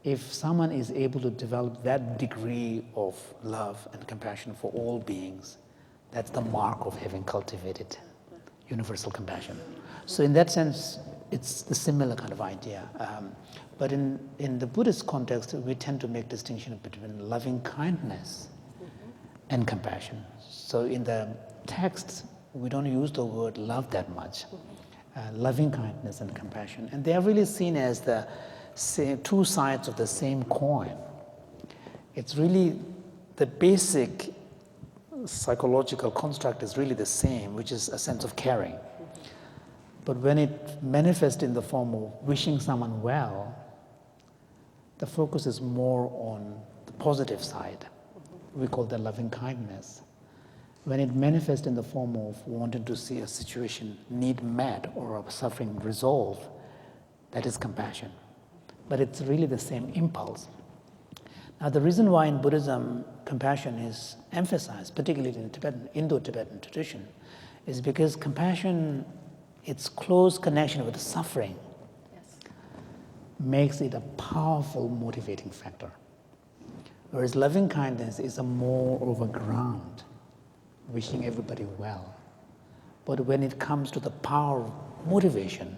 If someone is able to develop that degree of love and compassion for all beings, that's the mark of having cultivated universal compassion. So in that sense, it's the similar kind of idea. But in the Buddhist context, we tend to make distinction between loving kindness and compassion. So in the text, we don't use the word love that much. Loving kindness and compassion. And they are really seen as the two sides of the same coin. It's really the basic psychological construct is really the same, which is a sense of caring. But when it manifests in the form of wishing someone well, the focus is more on the positive side. We call that loving kindness. When it manifests in the form of wanting to see a situation need met or a suffering resolved, that is compassion. But it's really the same impulse. Now, the reason why in Buddhism compassion is emphasized, particularly in the Indo-Tibetan tradition, is because compassion, its close connection with suffering, makes it a powerful motivating factor. Whereas loving kindness is a more of a ground, wishing everybody well. But when it comes to the power of motivation,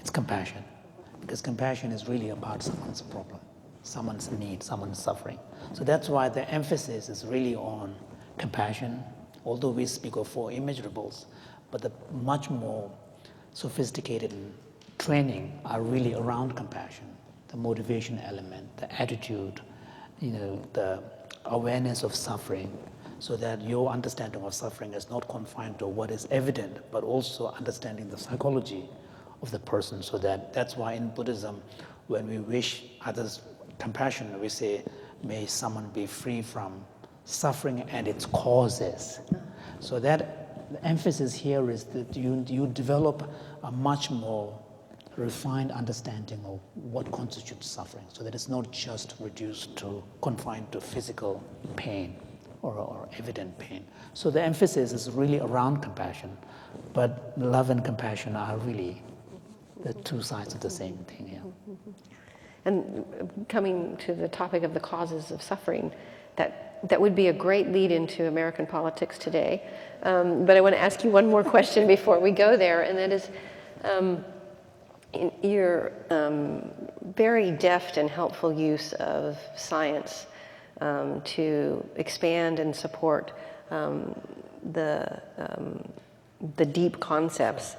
it's compassion. Because compassion is really about someone's problem, someone's need, someone's suffering. So that's why the emphasis is really on compassion, although we speak of four immeasurables, but the much more sophisticated training are really around compassion, the motivation element, the attitude, the awareness of suffering, so that your understanding of suffering is not confined to what is evident, but also understanding the psychology of the person. So that's why in Buddhism, when we wish others compassion, we say, may someone be free from suffering and its causes. So that the emphasis here is that you develop a much more refined understanding of what constitutes suffering, so that it's not just confined to physical pain or evident pain. So the emphasis is really around compassion, but love and compassion are really the two sides of the same thing. Yeah. And coming to the topic of the causes of suffering, that would be a great lead into American politics today. But I want to ask you one more question before we go there, and that is, in your very deft and helpful use of science to expand and support the deep concepts,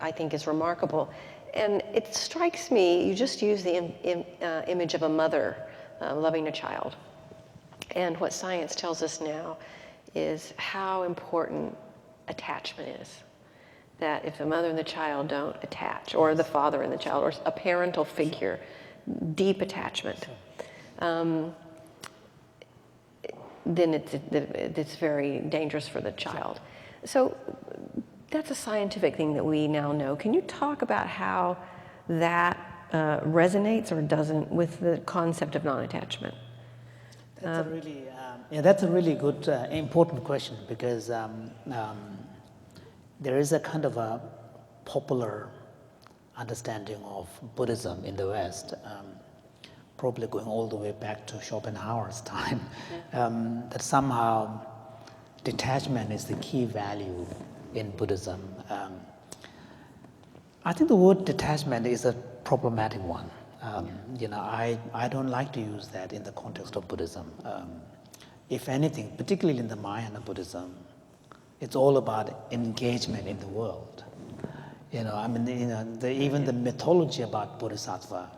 I think is remarkable. And it strikes me, you just use the image of a mother loving a child. And what science tells us now is how important attachment is. That if the mother and the child don't attach, or the father and the child, or a parental figure, deep attachment, then it's very dangerous for the child. So that's a scientific thing that we now know. Can you talk about how that resonates or doesn't with the concept of non-attachment? That's a really good, important question, because there is a kind of a popular understanding of Buddhism in the West, probably going all the way back to Schopenhauer's time, that somehow detachment is the key value in Buddhism. I think the word detachment is a problematic one. I don't like to use that in the context of Buddhism. If anything, particularly in the Mahayana Buddhism, it's all about engagement in the world. Even the mythology about bodhisattva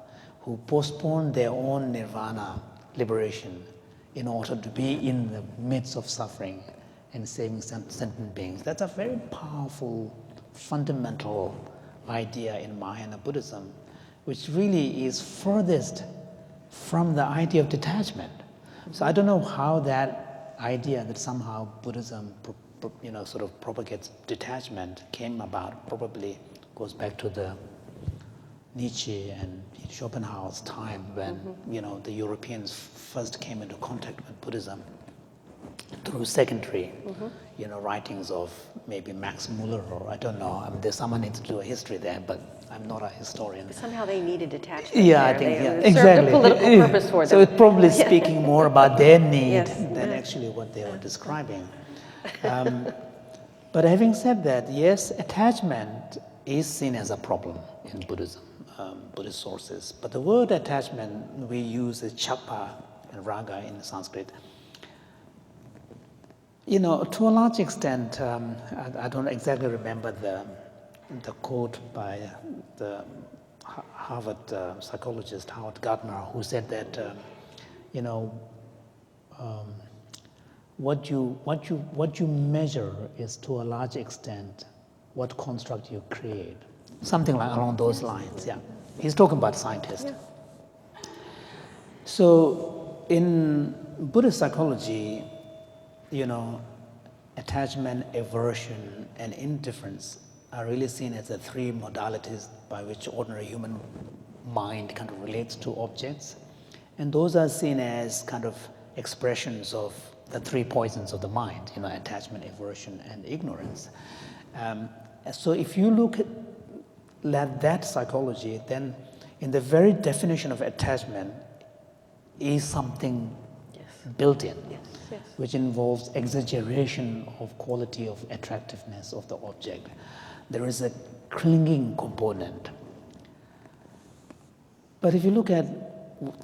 who postpone their own nirvana, liberation, in order to be in the midst of suffering and saving sentient beings. That's a very powerful, fundamental idea in Mahayana Buddhism, which really is furthest from the idea of detachment. So I don't know how that idea that somehow Buddhism sort of propagates detachment came about. Probably goes back to the Nietzsche and Schopenhauer's time when the Europeans first came into contact with Buddhism through secondary writings of maybe Max Muller, or I don't know. I mean, there's someone needs to do a history there, but I'm not a historian. But somehow they needed detachment. Yeah, there. I think it exactly. served a political purpose for them. So it's probably speaking more about their need than actually what they were describing. But having said that, yes, attachment is seen as a problem in Buddhism, Buddhist sources. But the word attachment we use is chapa and raga in Sanskrit. To a large extent, I don't exactly remember the quote by the Harvard psychologist Howard Gardner, who said that what you measure is to a large extent what construct you create. Something like along those lines. Yeah, he's talking about scientists. Yeah. So in Buddhist psychology, attachment, aversion, and indifference are really seen as the three modalities by which ordinary human mind kind of relates to objects. And those are seen as kind of expressions of the three poisons of the mind, attachment, aversion, and ignorance. So if you look at that psychology, then in the very definition of attachment is something built in, which involves exaggeration of quality of attractiveness of the object. There is a clinging component. But if you look at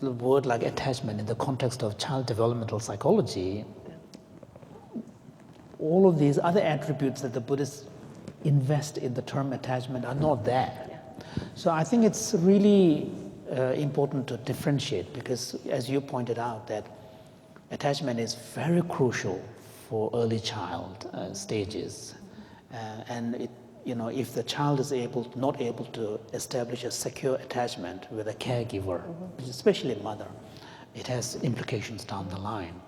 the word like attachment in the context of child developmental psychology, all of these other attributes that the Buddhists invest in the term attachment are not there. So I think it's really important to differentiate, because as you pointed out, that attachment is very crucial for early child stages. And it, if the child is not able to establish a secure attachment with a caregiver, especially a mother, it has implications down the line.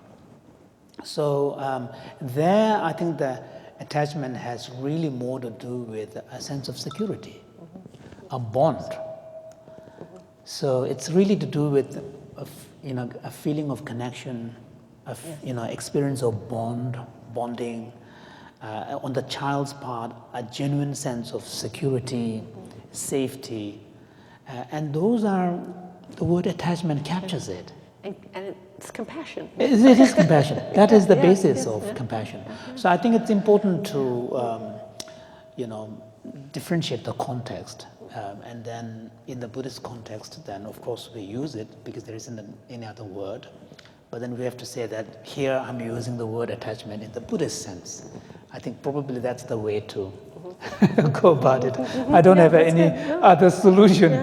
So there, I think the attachment has really more to do with a sense of security, a bond. So it's really to do with a feeling of connection, experience of bonding. On the child's part, a genuine sense of security, safety, and those are, the word attachment captures it. And it's compassion. It is compassion. That is the basis of compassion. So I think it's important to, differentiate the context. And then in the Buddhist context, then of course we use it because there isn't any other word. But then we have to say that here I'm using the word attachment in the Buddhist sense. I think probably that's the way to go about it. I don't have any other solution.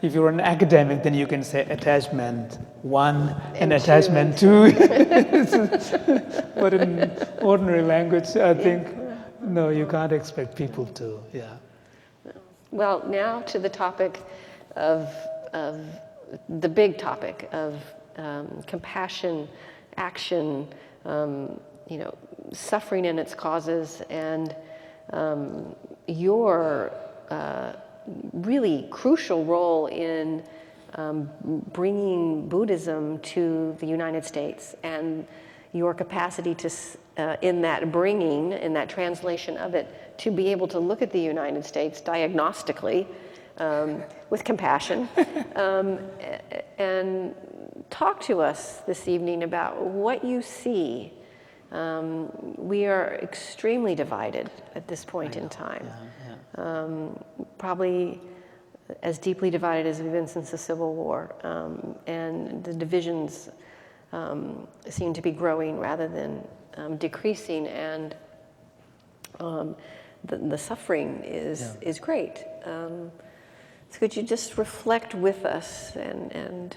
If you're an academic, then you can say attachment 1 and attachment 2. But in ordinary language, I think, no, you can't expect people to, Well, now to the topic of the big topic of compassion, action, suffering and its causes, and your really crucial role in bringing Buddhism to the United States, and your capacity to, in that translation of it, to be able to look at the United States diagnostically with compassion, and talk to us this evening about what you see. We are extremely divided at this point in time. Probably as deeply divided as we've been since the Civil War. And the divisions seem to be growing rather than decreasing, and the suffering is great. So could you just reflect with us and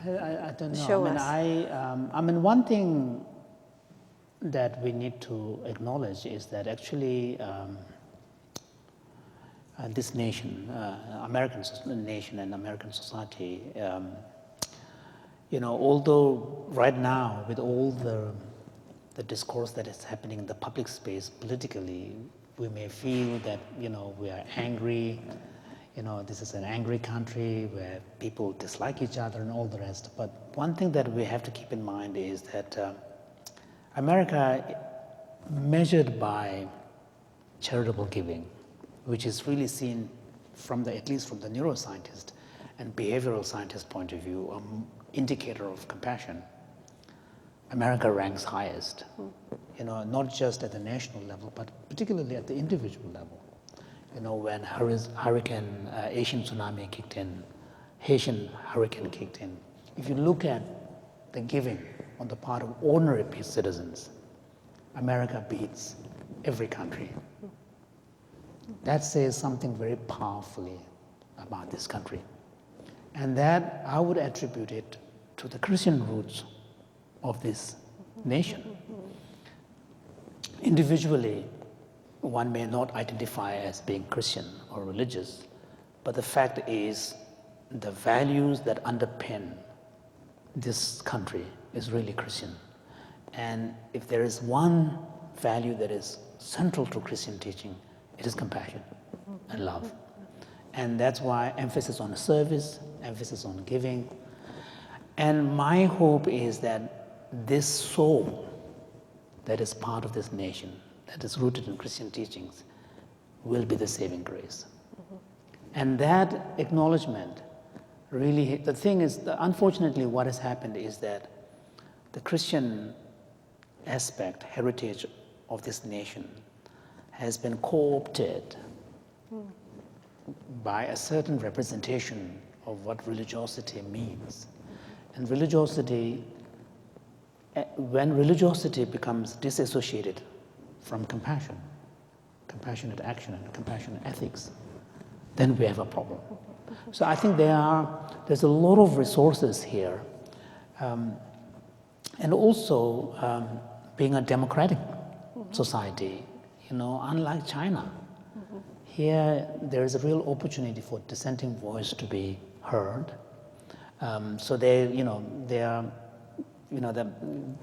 I don't know. show us? I mean, one thing that we need to acknowledge is that actually this nation, American nation and American society, although right now with all the discourse that is happening in the public space politically, we may feel that, we are angry, this is an angry country where people dislike each other and all the rest. But one thing that we have to keep in mind is that America, measured by charitable giving, which is really seen at least from the neuroscientist and behavioral scientist point of view, an indicator of compassion, America ranks highest, not just at the national level, but particularly at the individual level. When Hurricane Asian tsunami kicked in, Haitian hurricane kicked in, if you look at the giving on the part of ordinary citizens, America beats every country. That says something very powerfully about this country. And that I would attribute it to the Christian roots of this nation. Individually, one may not identify as being Christian or religious, but the fact is the values that underpin this country is really Christian. And if there is one value that is central to Christian teaching, it is compassion and love. And that's why emphasis on service, emphasis on giving. And my hope is that this soul that is part of this nation, that is rooted in Christian teachings, will be the saving grace. And that acknowledgement really, the thing is, unfortunately what has happened is that the Christian aspect, heritage of this nation has been co-opted by a certain representation of what religiosity means. And religiosity, when religiosity becomes disassociated from compassion, compassionate action and compassionate ethics, then we have a problem. So I think there's a lot of resources here. And also, being a democratic society, unlike China, here there is a real opportunity for dissenting voice to be heard. So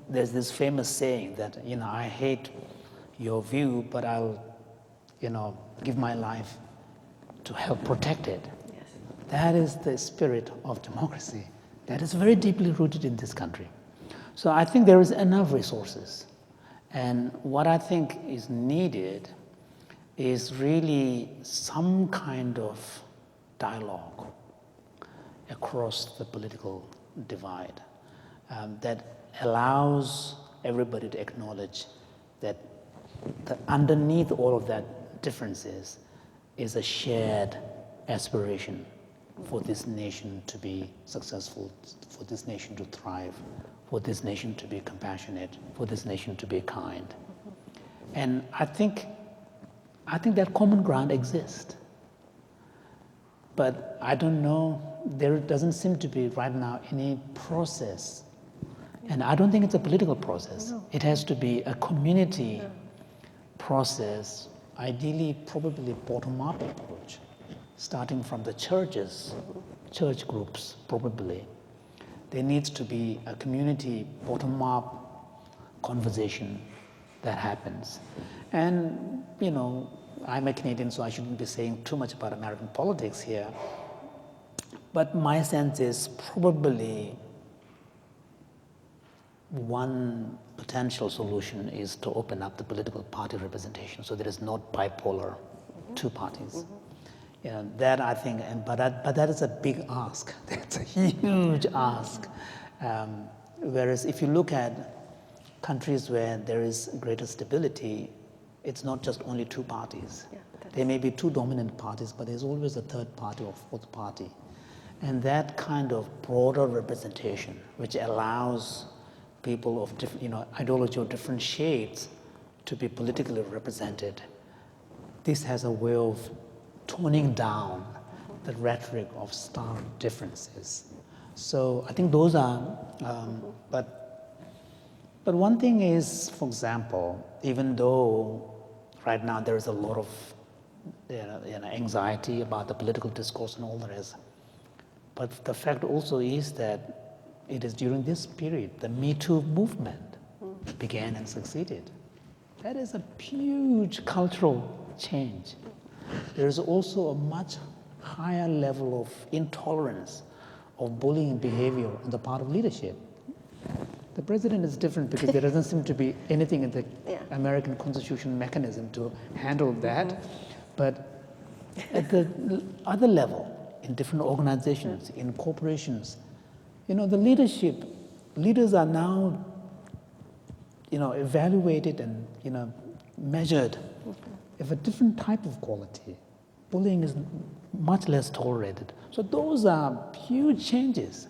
there's this famous saying that, I hate your view, but I'll, give my life to help protect it. Yes. That is the spirit of democracy that is very deeply rooted in this country. So I think there is enough resources. And what I think is needed is really some kind of dialogue across the political divide that allows everybody to acknowledge that underneath all of that differences is a shared aspiration for this nation to be successful, for this nation to thrive, for this nation to be compassionate, for this nation to be kind. And I think that common ground exists. But I don't know, there doesn't seem to be right now any process. And I don't think it's a political process. No. It has to be a community process, ideally probably bottom-up approach, starting from the churches, church groups probably. There needs to be a community bottom-up conversation that happens. And, I'm a Canadian, so I shouldn't be saying too much about American politics here. But my sense is probably one potential solution is to open up the political party representation so there is not bipolar two parties. That I think, but that is a big ask. That's a huge ask. Whereas if you look at countries where there is greater stability, it's not just only two parties. Yeah, there may be two dominant parties, but there's always a third party or fourth party. And that kind of broader representation, which allows people of different, ideology of different shades to be politically represented, this has a way of toning down the rhetoric of stark differences. So I think those are, but one thing is, for example, even though right now there is a lot of anxiety about the political discourse and all the rest, but the fact also is that it is during this period the Me Too movement began and succeeded. That is a huge cultural change. There is also a much higher level of intolerance of bullying behavior on the part of leadership. The president is different because there doesn't seem to be anything in the American Constitution mechanism to handle that. But at the other level, in different organizations, in corporations, the leaders are now, evaluated and, measured of a different type of quality. Bullying is much less tolerated. So those are huge changes.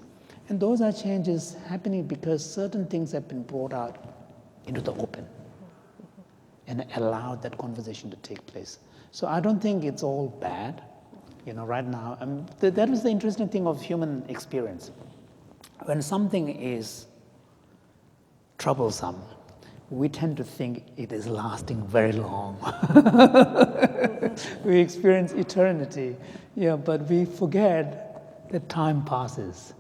And those are changes happening because certain things have been brought out into the open and allowed that conversation to take place. So I don't think it's all bad, right now. That is the interesting thing of human experience. When something is troublesome, we tend to think it is lasting very long. We experience eternity, but we forget that time passes.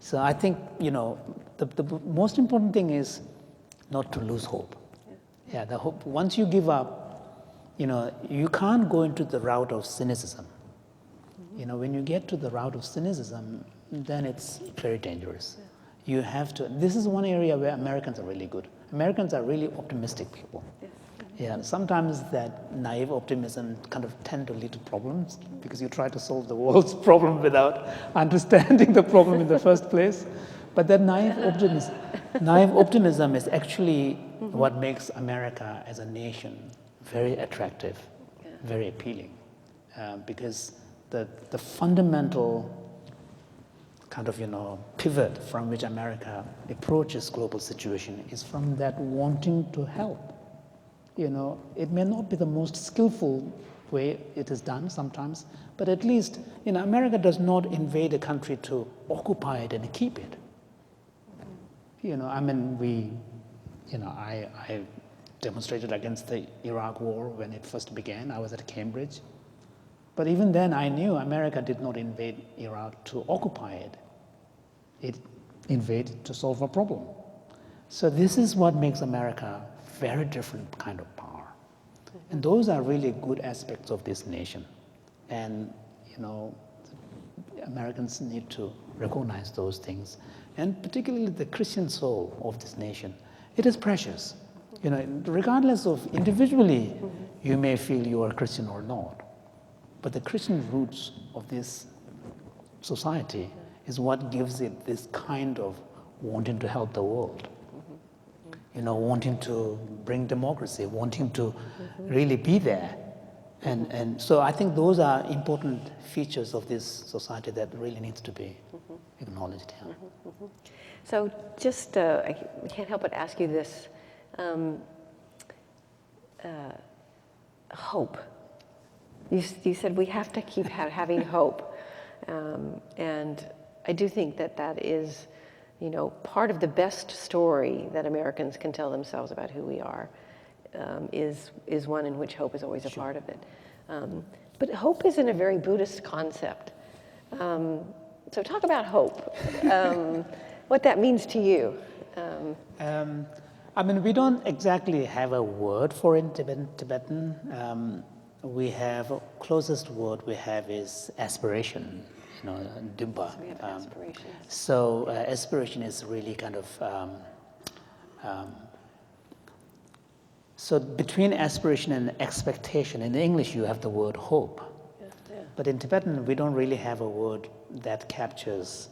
So I think, the most important thing is not to lose hope. Yeah, the hope, once you give up, you can't go into the route of cynicism. When you get to the route of cynicism, then it's very dangerous. You have to, this is one area where Americans are really good. Americans are really optimistic people. Yeah, sometimes that naive optimism kind of tend to lead to problems because you try to solve the world's problem without understanding the problem in the first place. But that naive optimism is actually what makes America as a nation very attractive, very appealing, because the fundamental kind of, pivot from which America approaches global situation is from that wanting to help. It may not be the most skillful way it is done sometimes, but at least, America does not invade a country to occupy it and keep it. I demonstrated against the Iraq war when it first began. I was at Cambridge. But even then, I knew America did not invade Iraq to occupy it. It invaded to solve a problem. So this is what makes America a very different kind of power. And those are really good aspects of this nation. And, Americans need to recognize those things. And particularly the Christian soul of this nation. It is precious. Regardless of individually, you may feel you are a Christian or not. But the Christian roots of this society is what gives it this kind of wanting to help the world. Wanting to bring democracy, wanting to really be there. And so I think those are important features of this society that really needs to be acknowledged. So just, I can't help but ask you this. Hope. You said we have to keep having hope. And I do think that is, part of the best story that Americans can tell themselves about who we are is one in which hope is always a part of it. But hope isn't a very Buddhist concept. So talk about hope, what that means to you. We don't exactly have a word for it in Tibetan. We have, closest word we have is aspiration, Jinpa. So we have aspirations. So aspiration is really kind of, so between aspiration and expectation, in English you have the word hope. But in Tibetan, we don't really have a word that captures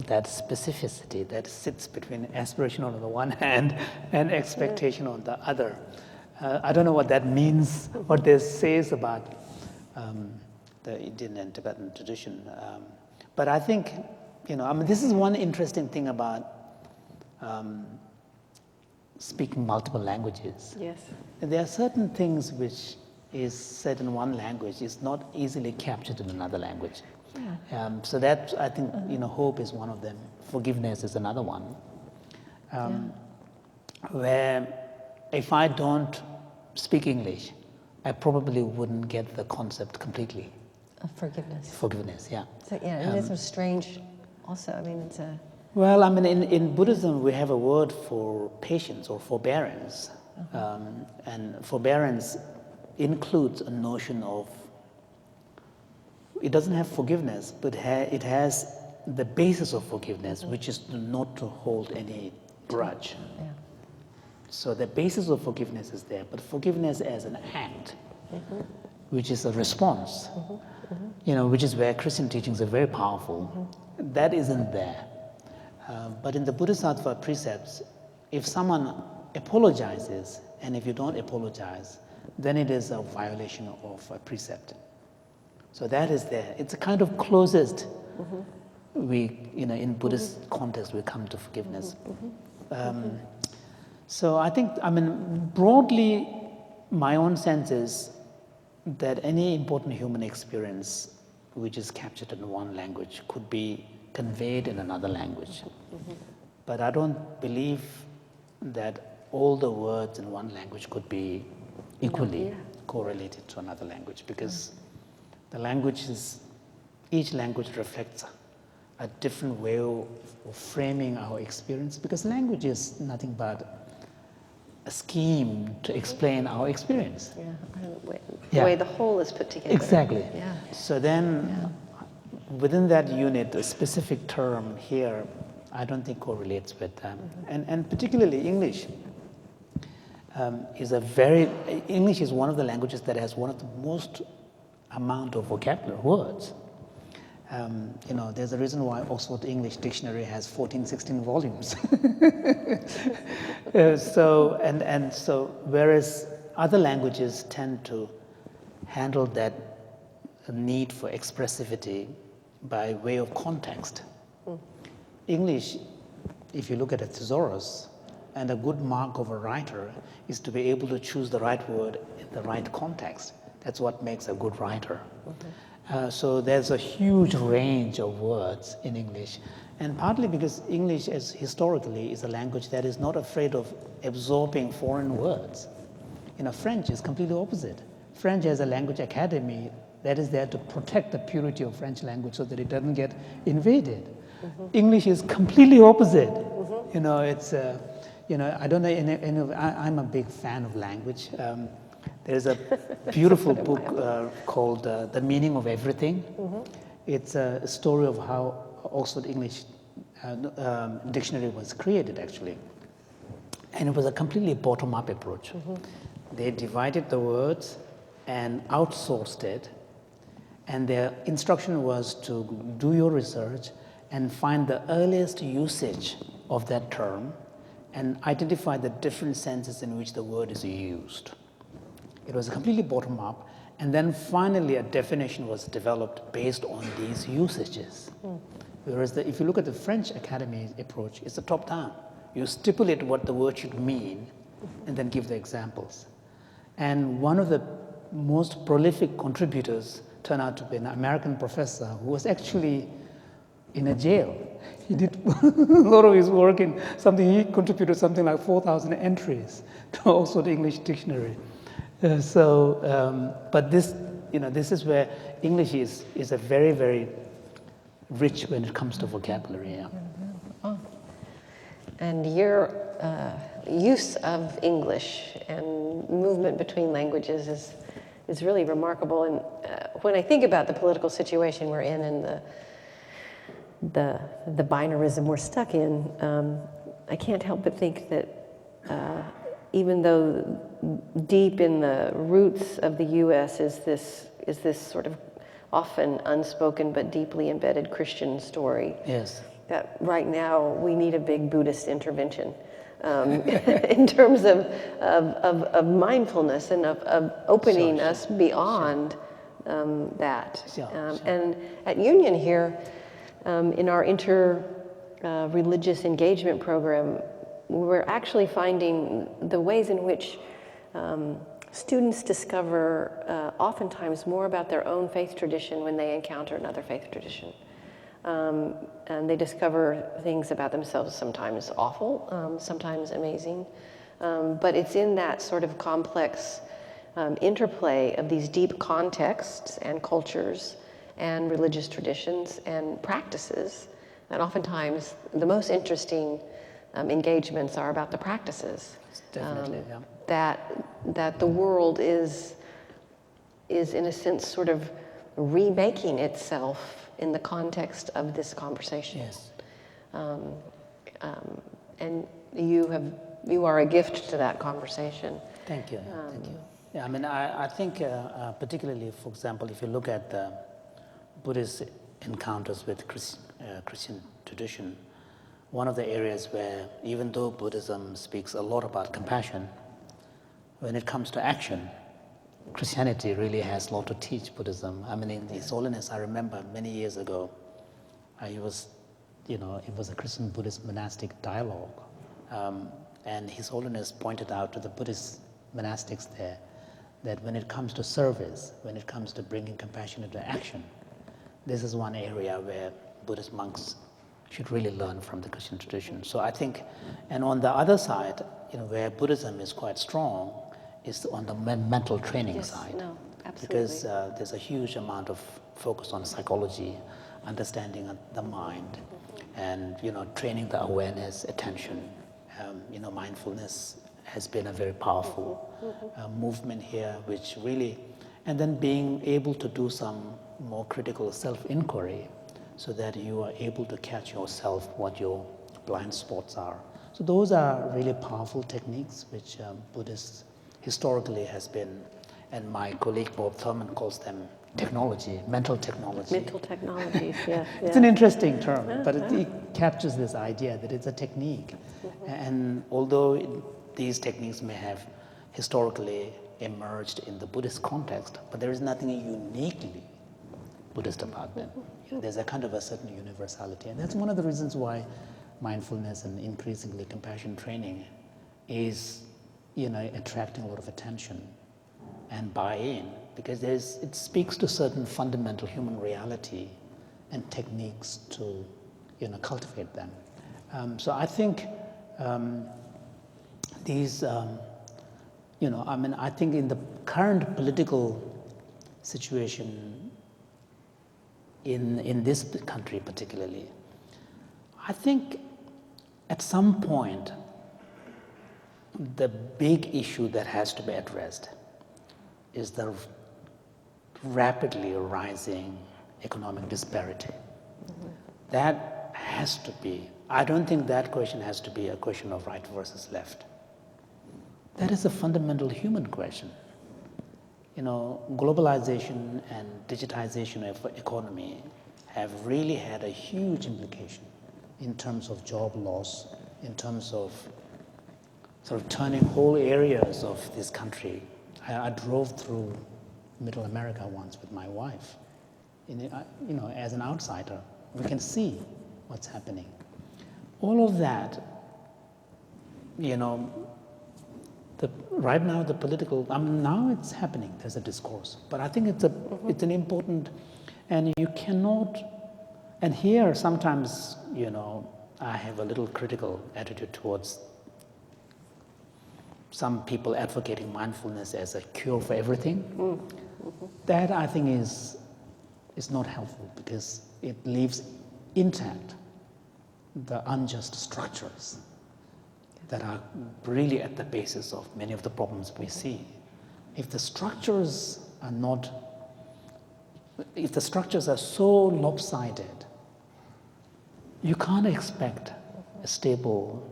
that specificity that sits between aspiration on the one hand and expectation on the other. I don't know what that means, what this says about the Indian and Tibetan tradition. But I think, this is one interesting thing about speaking multiple languages. Yes. There are certain things which is said in one language is not easily captured in another language. Yeah. So that, I think, hope is one of them. Forgiveness is another one. Where if I don't speak English, I probably wouldn't get the concept completely. Of forgiveness. Forgiveness, yeah. So, yeah, and it's strange also. I mean, it's a... Well, I mean, in Buddhism, we have a word for patience or forbearance. And forbearance includes a notion of, it doesn't have forgiveness, but it has the basis of forgiveness, which is not to hold any grudge. Yeah. So the basis of forgiveness is there, but forgiveness as an act, which is a response, which is where Christian teachings are very powerful. That isn't there. But in the Bodhisattva precepts, if someone apologizes, and if you don't apologize, then it is a violation of a precept. So that is there. It's a kind of closest in Buddhist context we come to forgiveness. So I think, broadly, my own sense is that any important human experience which is captured in one language could be conveyed in another language. But I don't believe that all the words in one language could be equally correlated to another language, because the languages, each language reflects a different way of framing our experience, because language is nothing but a scheme to explain our experience. The way the whole is put together. Exactly. Yeah. So then, within that unit, a specific term here, I don't think correlates with them. And particularly English English is one of the languages that has one of the most amount of vocabulary words. There's a reason why Oxford English Dictionary has 14, 16 volumes. So whereas other languages tend to handle that need for expressivity by way of context. English, if you look at a thesaurus, and a good mark of a writer is to be able to choose the right word in the right context. That's what makes a good writer. So there's a huge range of words in English, and partly because English historically is a language that is not afraid of absorbing foreign words. French is completely opposite. French has a language academy that is there to protect the purity of French language so that it doesn't get invaded. English is completely opposite. It's I don't know. I'm a big fan of language. There's a beautiful book called The Meaning of Everything. It's a story of how Oxford English Dictionary was created, actually. And it was a completely bottom-up approach. They divided the words and outsourced it. And their instruction was to do your research and find the earliest usage of that term and identify the different senses in which the word is used. It was completely bottom-up, and then finally a definition was developed based on these usages. Whereas if you look at the French Academy approach, it's a top-down. You stipulate what the word should mean, and then give the examples. And one of the most prolific contributors turned out to be an American professor who was actually in a jail. He did a lot of his work in something, he contributed something like 4,000 entries to Oxford English Dictionary. But this is where English is a very, very rich when it comes to vocabulary. Yeah. Oh. And your use of English and movement between languages is really remarkable. And when I think about the political situation we're in and the binarism we're stuck in, I can't help but think that even though deep in the roots of the U.S. is this sort of often unspoken but deeply embedded Christian story. Yes. That right now we need a big Buddhist intervention in terms of mindfulness and of opening us beyond that. And at Union here, in our inter-religious engagement program, we're actually finding the ways in which students discover oftentimes more about their own faith tradition when they encounter another faith tradition. And they discover things about themselves, sometimes awful, sometimes amazing. But it's in that sort of complex interplay of these deep contexts and cultures and religious traditions and practices that oftentimes the most interesting engagements are about the practices. Definitely, That the world is in a sense sort of remaking itself in the context of this conversation. Yes. And you are a gift to that conversation. Thank you. Thank you. Yeah, I mean, I think particularly, for example, if you look at the Buddhist encounters with Christian tradition, one of the areas where, even though Buddhism speaks a lot about compassion, when it comes to action, Christianity really has a lot to teach Buddhism. I mean, in His Holiness, I remember many years ago, it was a Christian Buddhist monastic dialogue, and His Holiness pointed out to the Buddhist monastics there that when it comes to service, when it comes to bringing compassion into action, this is one area where Buddhist monks should really learn from the Christian tradition. So I think, and on the other side, where Buddhism is quite strong, is on the mental training side. No, absolutely. Because there's a huge amount of focus on psychology, understanding of the mind, and training the awareness, attention. Mindfulness has been a very powerful movement here, which really, and then being able to do some more critical self-inquiry, so that you are able to catch yourself, what your blind spots are. So those are really powerful techniques which Buddhists historically has been, and my colleague Bob Thurman calls them technology, mental technology. Mental technologies, yes. It's an interesting term, but it captures this idea that it's a technique. And although these techniques may have historically emerged in the Buddhist context, but there is nothing uniquely Buddhist about them. There's a kind of a certain universality, and that's one of the reasons why mindfulness and increasingly compassion training is attracting a lot of attention and buy-in, because it speaks to certain fundamental human reality and techniques to cultivate them. So I think these I think in the current political situation in this country particularly, I think at some point the big issue that has to be addressed is the rapidly rising economic disparity. That has to be, I don't think that question has to be a question of right versus left. That is a fundamental human question. Globalization and digitization of the economy have really had a huge implication in terms of job loss, in terms of sort of turning whole areas of this country. I drove through Middle America once with my wife. As an outsider, we can see what's happening. All of that, right now the political, now it's happening, there's a discourse. But I think it's an important, and you cannot, and here sometimes, I have a little critical attitude towards some people advocating mindfulness as a cure for everything. That I think is not helpful, because it leaves intact the unjust structures that are really at the basis of many of the problems we see. If the structures are so lopsided, you can't expect a stable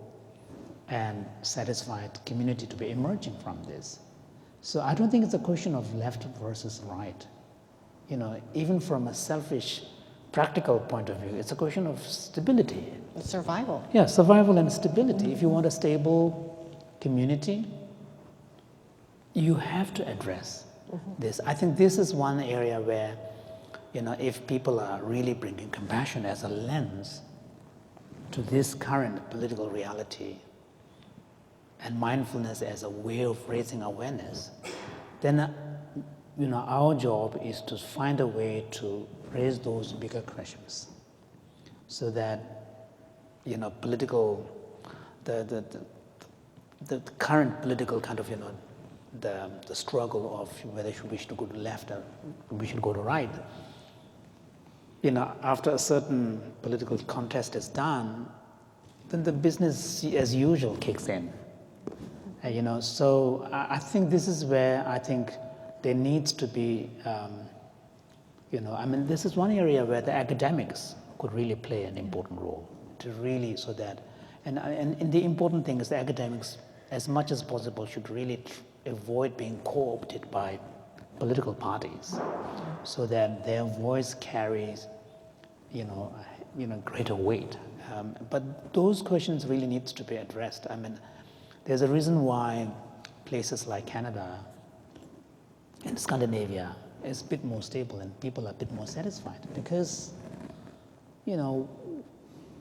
and satisfied community to be emerging from this. So I don't think it's a question of left versus right. even from a selfish, practical point of view, it's a question of stability. Survival. Yeah, survival and stability. If you want a stable community, you have to address this. I think this is one area where, if people are really bringing compassion as a lens to this current political reality and mindfulness as a way of raising awareness, then our job is to find a way to raise those bigger questions, so that political, the current political kind of the struggle of whether we should go to left or we should go to right. After a certain political contest is done, then the business as usual kicks in. So I think this is where I think there needs to be, this is one area where the academics could really play an important role to really, so that, and the important thing is the academics, as much as possible, should really avoid being co-opted by political parties, so that their voice carries, greater weight. But those questions really needs to be addressed. There's a reason why places like Canada and Scandinavia is a bit more stable and people are a bit more satisfied, because,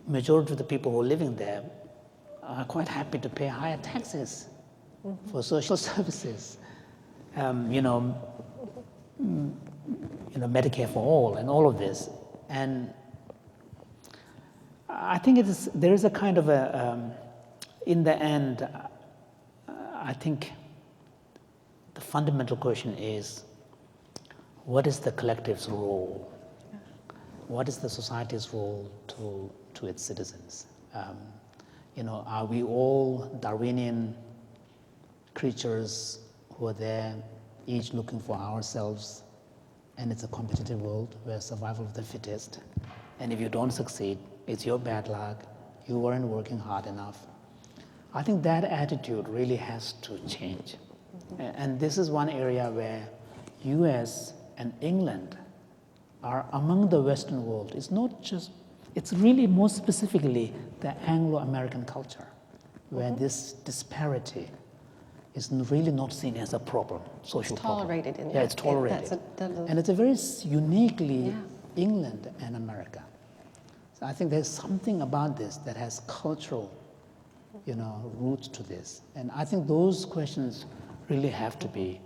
majority of the people who are living there are quite happy to pay higher taxes for social services, Medicare for all and all of this. And I think there is a kind of in the end, I think the fundamental question is, what is the collective's role? What is the society's role to its citizens? Are we all Darwinian creatures who are there, each looking for ourselves, and it's a competitive world where survival of the fittest, and if you don't succeed, it's your bad luck, you weren't working hard enough? I think that attitude really has to change. And this is one area where US and England are among the Western world. It's really more specifically the Anglo-American culture, where this disparity is really not seen as a problem, social problem. Tolerated in Yeah, it's tolerated. And it's a very uniquely England and America. So I think there's something about this that has cultural, roots to this. And I think those questions really have to be,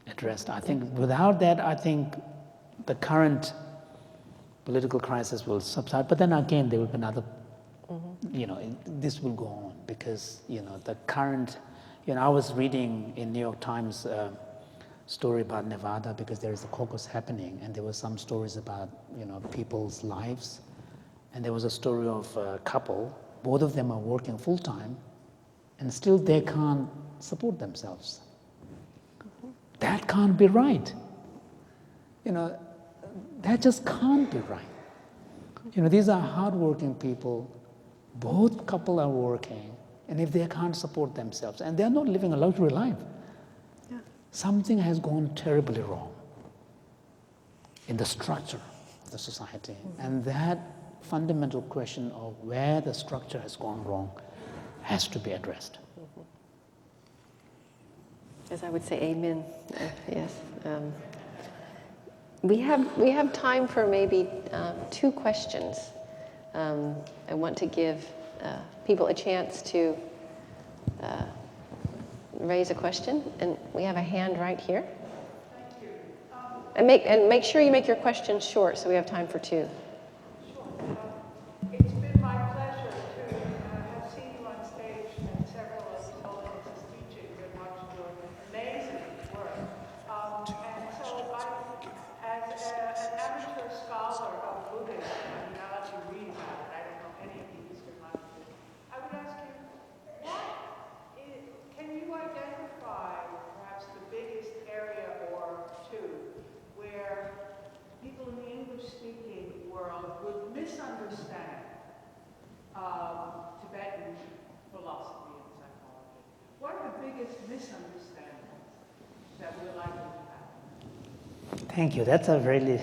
addressed. I think without that, I think the current political crisis will subside. But then again, there will be another, this will go on, because, the current, I was reading in New York Times story about Nevada, because there is a caucus happening, and there were some stories about, people's lives. And there was a story of a couple, both of them are working full-time, and still they can't support themselves. That can't be right. That just can't be right. These are hardworking people, both couple are working, and if they can't support themselves, and they're not living a luxury life, something has gone terribly wrong in the structure of the society. And that fundamental question of where the structure has gone wrong has to be addressed. As I would say, amen. Yes. We have time for maybe 2 questions. I want to give people a chance to raise a question, and we have a hand right here. Thank you. And make sure you make your questions short, so we have time for 2. Sure. It's been my pleasure to have seen you on stage and several of the audience's teachings and watch your amazing work. And so as an amateur scholar of Buddhism, now that you read about it, I don't know any of the Eastern languages, I would ask you, can you identify perhaps the biggest area or 2 where people in the English-speaking world would misunderstand Tibetan philosophy and psychology? What are the biggest misunderstandings that we're likely to have? Thank you. That's a really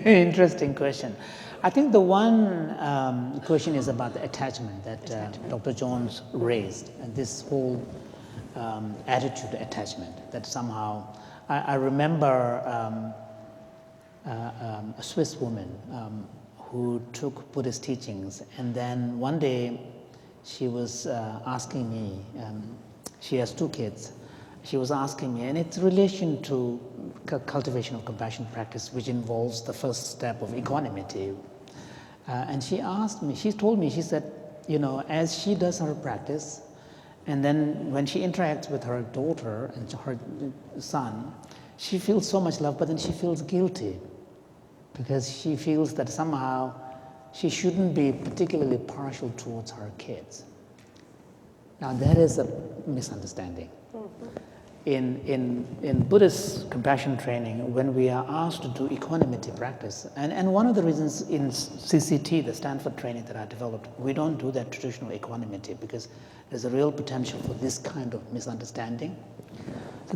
interesting question. I think the one question is about the attachment that Dr. Jones raised, and this whole attitude to attachment, that somehow, I remember a Swiss woman who took Buddhist teachings, and then one day she was asking me, she has 2 kids, she was asking me, and it's relation to cultivation of compassion practice, which involves the first step of equanimity. And she asked me, she told me, she said, you know, as she does her practice, and then when she interacts with her daughter and her son, she feels so much love, but then she feels guilty because she feels that somehow she shouldn't be particularly partial towards her kids. Now that is a misunderstanding. In Buddhist compassion training, when we are asked to do equanimity practice, and one of the reasons in CCT, the Stanford training that I developed, we don't do that traditional equanimity because there's a real potential for this kind of misunderstanding.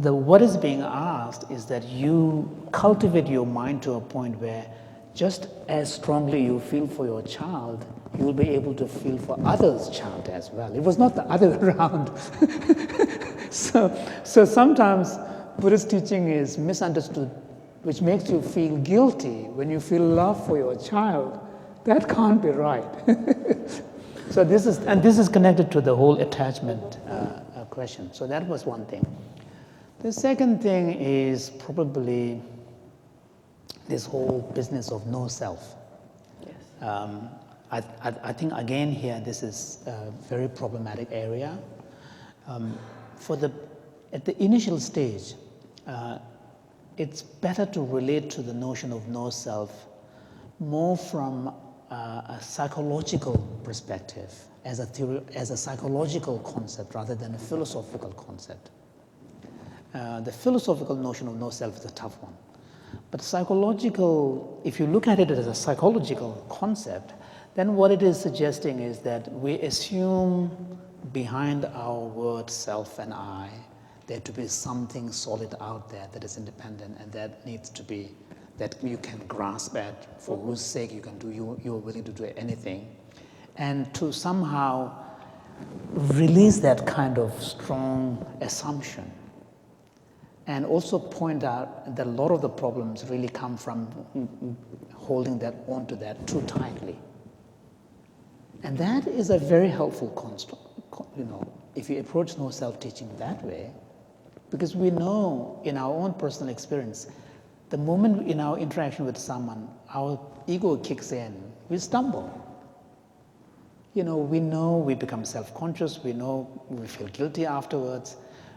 So what is being asked is that you cultivate your mind to a point where just as strongly you feel for your child, you'll be able to feel for others' child as well. It was not the other way around. So sometimes Buddhist teaching is misunderstood, which makes you feel guilty when you feel love for your child. That can't be right. So this is connected to the whole attachment question. So that was one thing. The second thing is probably this whole business of no self. Yes. I think again here this is a very problematic area. At the initial stage, it's better to relate to the notion of no self more from a psychological perspective, as a theory, as a psychological concept rather than a philosophical concept. The philosophical notion of no self is a tough one. But psychological, if you look at it as a psychological concept, then what it is suggesting is that we assume behind our word self and I, there to be something solid out there that is independent and that needs to be, that you can grasp at, for whose sake you can do, you're willing to do anything. And to somehow release that kind of strong assumption. And also point out that a lot of the problems really come from holding that onto that too tightly. And that is a very helpful construct, if you approach no self-teaching that way, because we know in our own personal experience, the moment in our interaction with someone, our ego kicks in, we stumble. We know we become self-conscious, we know we feel guilty afterwards.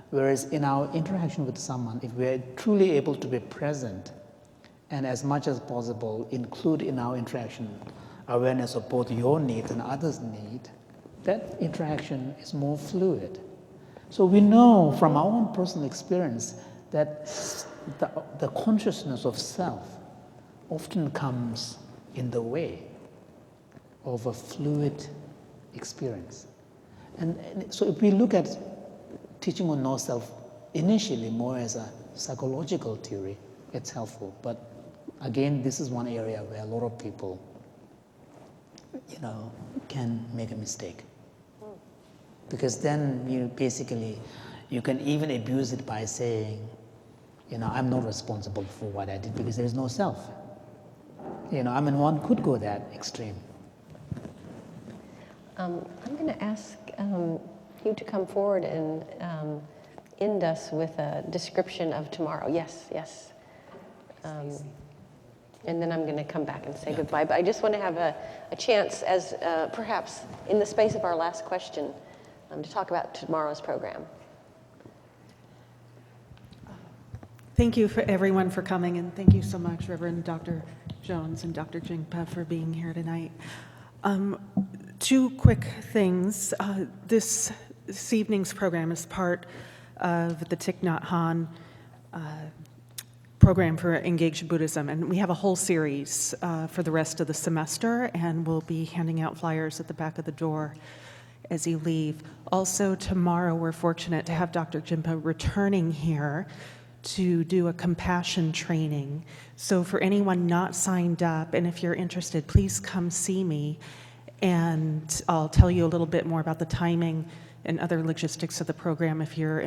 Whereas in our interaction with someone, if we are truly able to be present and as much as possible include in our interaction awareness of both your needs and others' need, that interaction is more fluid. So we know from our own personal experience that the consciousness of self often comes in the way of a fluid experience. And so if we look at teaching on no self initially more as a psychological theory, it's helpful. But again, this is one area where a lot of people, can make a mistake. Because then you can even abuse it by saying, I'm not responsible for what I did because there is no self. One could go that extreme. I'm going to ask you to come forward and end us with a description of tomorrow. Yes. And then I'm going to come back and say goodbye. But I just want to have a chance, as perhaps in the space of our last question, to talk about tomorrow's program. Thank you for everyone for coming, and thank you so much, Reverend Dr. Jones and Dr. Jinpa, for being here tonight. 2 quick things. This evening's program is part of the Thích Nhất Hạnh program for Engaged Buddhism, and we have a whole series for the rest of the semester, and we'll be handing out flyers at the back of the door as you leave. Also, tomorrow we're fortunate to have Dr. Jinpa returning here to do a compassion training. So for anyone not signed up, and if you're interested, please come see me, and I'll tell you a little bit more about the timing and other logistics of the program if you're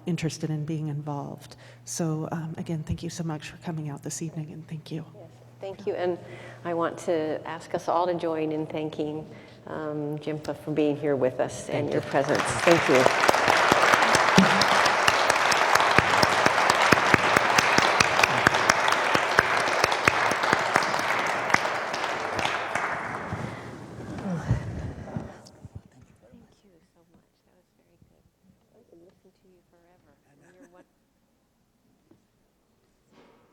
interested in being involved. So again, thank you so much for coming out this evening, and thank you. Yes, thank you. And I want to ask us all to join in thanking Jinpa for being here with us and your presence. Thank you. Thank you so much. That was very good. I could listen to you forever. And you're